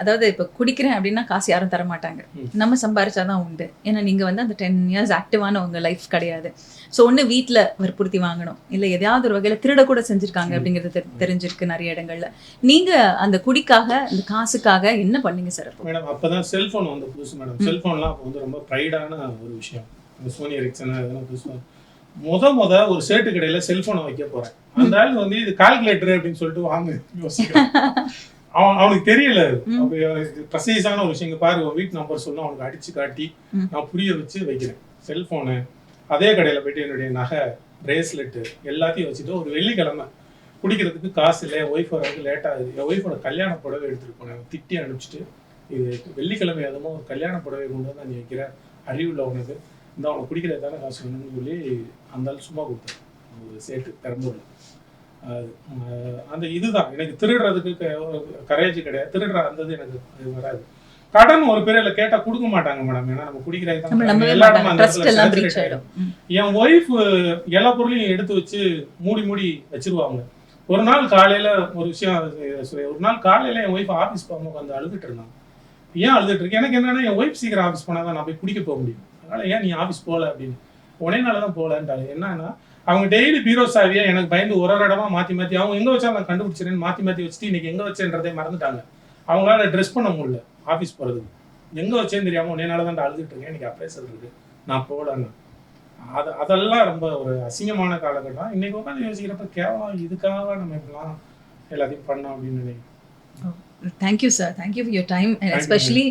அதாவது இப்போ குடிக்கிறேன் அப்படின்னா காசு யாரும் தர மாட்டாங்க, நம்ம சம்பாரிச்சாதான் உண்டு. ஏன்னா நீங்க வந்து அந்த 10 years ஆக்டிவான உங்க லைஃப் கிடையாது. ஸோ ஒன்று வீட்டில் வற்புறுத்தி வாங்கணும், இல்லை எதையாவது ஒரு வகையில் திருட கூட செஞ்சுருக்காங்க அப்படிங்கிறது தெரிஞ்சிருக்கு நிறைய இடங்கள்ல. நீங்க அந்த குடிக்காக அந்த காசுக்காக என்ன பண்ணீங்க சார்? மேடம் அப்போதான் செல்ஃபோன் வந்து புதுசு மேடம். செல்ஃபோன்லாம் அப்போ வந்து ரொம்ப ப்ரைடான ஒரு விஷயம். சோனி எரிக்சன் அதெல்லாம் புதுசு. முத ஒரு சேட்டு கடையில் செல்ஃபோனை வைக்க போகிறேன். அந்த ஆள் வந்து இது கால்குலேட்டர் அப்படின்னு சொல்லிட்டு வாங்க யோசிக்கிறேன். அவனுக்கு தெரியல ப்ரசைஸான ஒரு விஷயம். பாரு உன் வீட்டு நம்பர் சொல்லணும், அவனுக்கு அடிச்சு காட்டி நான் புரிய வச்சு வைக்கிறேன் செல்ஃபோனு. அதே கடையில் போய்ட்டு என்னுடைய நகை, பிரேஸ்லெட்டு எல்லாத்தையும் வச்சுட்டு ஒரு வெள்ளிக்கிழமை குடிக்கிறதுக்கு காசு இல்லை, என் ஒய்ஃப் வரதுக்கு லேட் ஆகுது. என் ஒய்ஃபோட கல்யாண புடவை எடுத்துகிட்டு போனேன். திட்டி அனுப்பிச்சிட்டு, இது வெள்ளிக்கிழமை எதுவும் ஒரு கல்யாண புடவை கொண்டு வந்து நீ வைக்கிற அறிவுள்ள உனக்கு இந்த அவனுக்கு குடிக்கிறது தானே காசு வேணும்னு சொல்லி அந்த சும்மா கொடுத்தேன். ஒரு சேட்டு பெரம்பூரில். அந்த இதுதான் எனக்கு திருடுறதுக்கு கரேஜ் கிடையாது. திருடுற அந்த எனக்கு வராது. கடன் ஒரு பேரில் கேட்டால் கொடுக்க மாட்டாங்க மேடம். ஏன்னா நம்ம குடிக்கிறதுக்கு எல்லா இடமும் அந்த இடத்துல. என் ஒய்ஃப் எல்லா பொருளையும் எடுத்து வச்சு மூடி வச்சிருவாங்க. ஒரு நாள் காலையில் ஒரு விஷயம், ஒரு நாள் காலையில் என் ஒய்ஃப் ஆஃபீஸ் போகாம உட்காந்து அழுதுட்டு இருந்தாங்க. ஏன் அழுதுட்டு இருக்கு? எனக்கு என்னன்னா என் ஒய்ஃப் சீக்கிரம் ஆஃபீஸ் போனால் தான் நான் போய் குடிக்க போக முடியும். அதனால ஏன் நீ ஆஃபீஸ் போகல அப்படின்னு. உடனே நாள் தான் போகலன்றாங்க. என்னன்னா அவங்க டெய்லி பீரோ சாவியை எனக்கு பயந்து ஒரு இடமா மாற்றி அவங்க எங்கே வச்சா நான் கண்டுபிடிச்சிருன்னு மாற்றி வச்சுட்டு இன்னைக்கு எங்கே வச்சேன்றதே மறந்துட்டாங்க. அவங்களால ட்ரெஸ் பண்ண முடியல ஆஃபீஸ் போகிறதுக்கு. எங்கே வச்சேன்னு தெரியாமல் உடனே தான் அழுதுட்டு இருக்கேன். எனக்கு அப்ரேசல் இருக்குது, நான் போகலன்னு. அதெல்லாம் ரொம்ப ஒரு அசிங்கமான காலகட்டம். இன்னைக்கு உட்காந்து யோசிக்கிறப்ப கேவலம் இதுக்காக நம்ம இப்படிலாம் எல்லாத்தையும் பண்ணோம் அப்படின்னு நினைக்கிறேன். Thank you sir, thank you for your time. Especially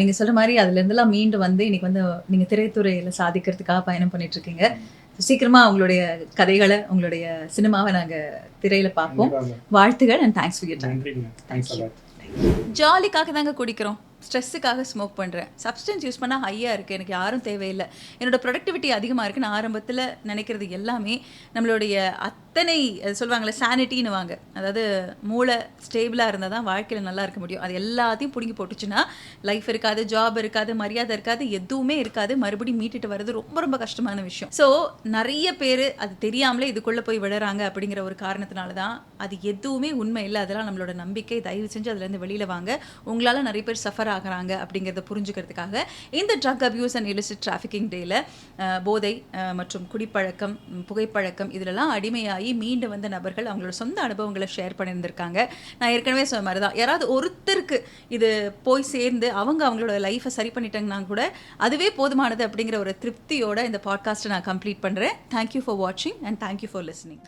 நீங்கள் சொல்கிற மாதிரி அதுலேருந்துலாம் மீண்டு வந்து இன்னைக்கு வந்து நீங்கள் திரைத்துறையில் சாதிக்கிறதுக்காக பயணம் பண்ணிட்டு இருக்கீங்க. சீக்கிரமாக உங்களுடைய கதைகளை, உங்களுடைய சினிமாவை நாங்கள் திரையில் பார்ப்போம். வாழ்த்துகள் and thanks for your time. ஜாலிக்காக தாங்க குடிக்கிறோம், ஸ்ட்ரெஸ்ஸுக்காக ஸ்மோக் பண்ணுறேன். சப்ஸ்டன்ஸ் யூஸ் பண்ணால் ஹையாக இருக்குது, எனக்கு யாரும் தேவையில்லை, என்னோடய ப்ரொடக்டிவிட்டி அதிகமாக இருக்குது. நான் ஆரம்பத்தில் நினைக்கிறது எல்லாமே நம்மளுடைய அத்தனை சொல்லுவாங்களே சானிட்டின்னு வாங்க, அதாவது மூளை ஸ்டேபிளாக இருந்தால் தான் வாழ்க்கையில் நல்லா இருக்க முடியும். அது எல்லாத்தையும் பிடுங்கி போட்டுச்சுன்னா லைஃப் இருக்காது, ஜாப் இருக்காது, மரியாதை இருக்காது, எதுவுமே இருக்காது. மறுபடியும் மீட்டுட்டு வர்றது ரொம்ப ரொம்ப கஷ்டமான விஷயம். ஸோ நிறைய பேர் அது தெரியாமலே இதுக்குள்ளே போய் விடுறாங்க. அப்படிங்கிற ஒரு காரணத்தினால தான் அது எதுவுமே உண்மை இல்லை, அதெல்லாம் நம்மளோட நம்பிக்கை. தயவு செஞ்சு அதுலேருந்து வெளியில் வாங்க. உங்களால் நிறைய பேர் சஃபர் ஆகிறாங்க அப்படிங்கிறத புரிஞ்சுக்கிறதுக்காக இந்த drug abuse and illicit trafficking டேல போதை மற்றும் குடிப்பழக்கம், புகைப்பழக்கம் இதிலெல்லாம் அடிமையாகி மீண்டு வந்த நபர்கள் அவங்களோட சொந்த அனுபவங்களை ஷேர் பண்ணியிருந்திருக்காங்க. நான் ஏற்கனவே சொன்ன மாதிரி தான், யாராவது ஒருத்தருக்கு இது போய் சேர்ந்து அவங்களோட லைஃப்பை சரி பண்ணிட்டாங்கன்னா கூட அதுவே போதுமானது அப்படிங்கிற ஒரு திருப்தியோட இந்த பாட்காஸ்ட்டை நான் கம்ப்ளீட் பண்ணுறேன். தேங்க்யூ ஃபார் வாட்சிங் அண்ட் தேங்க்யூ ஃபார் லிஸ்னிங்.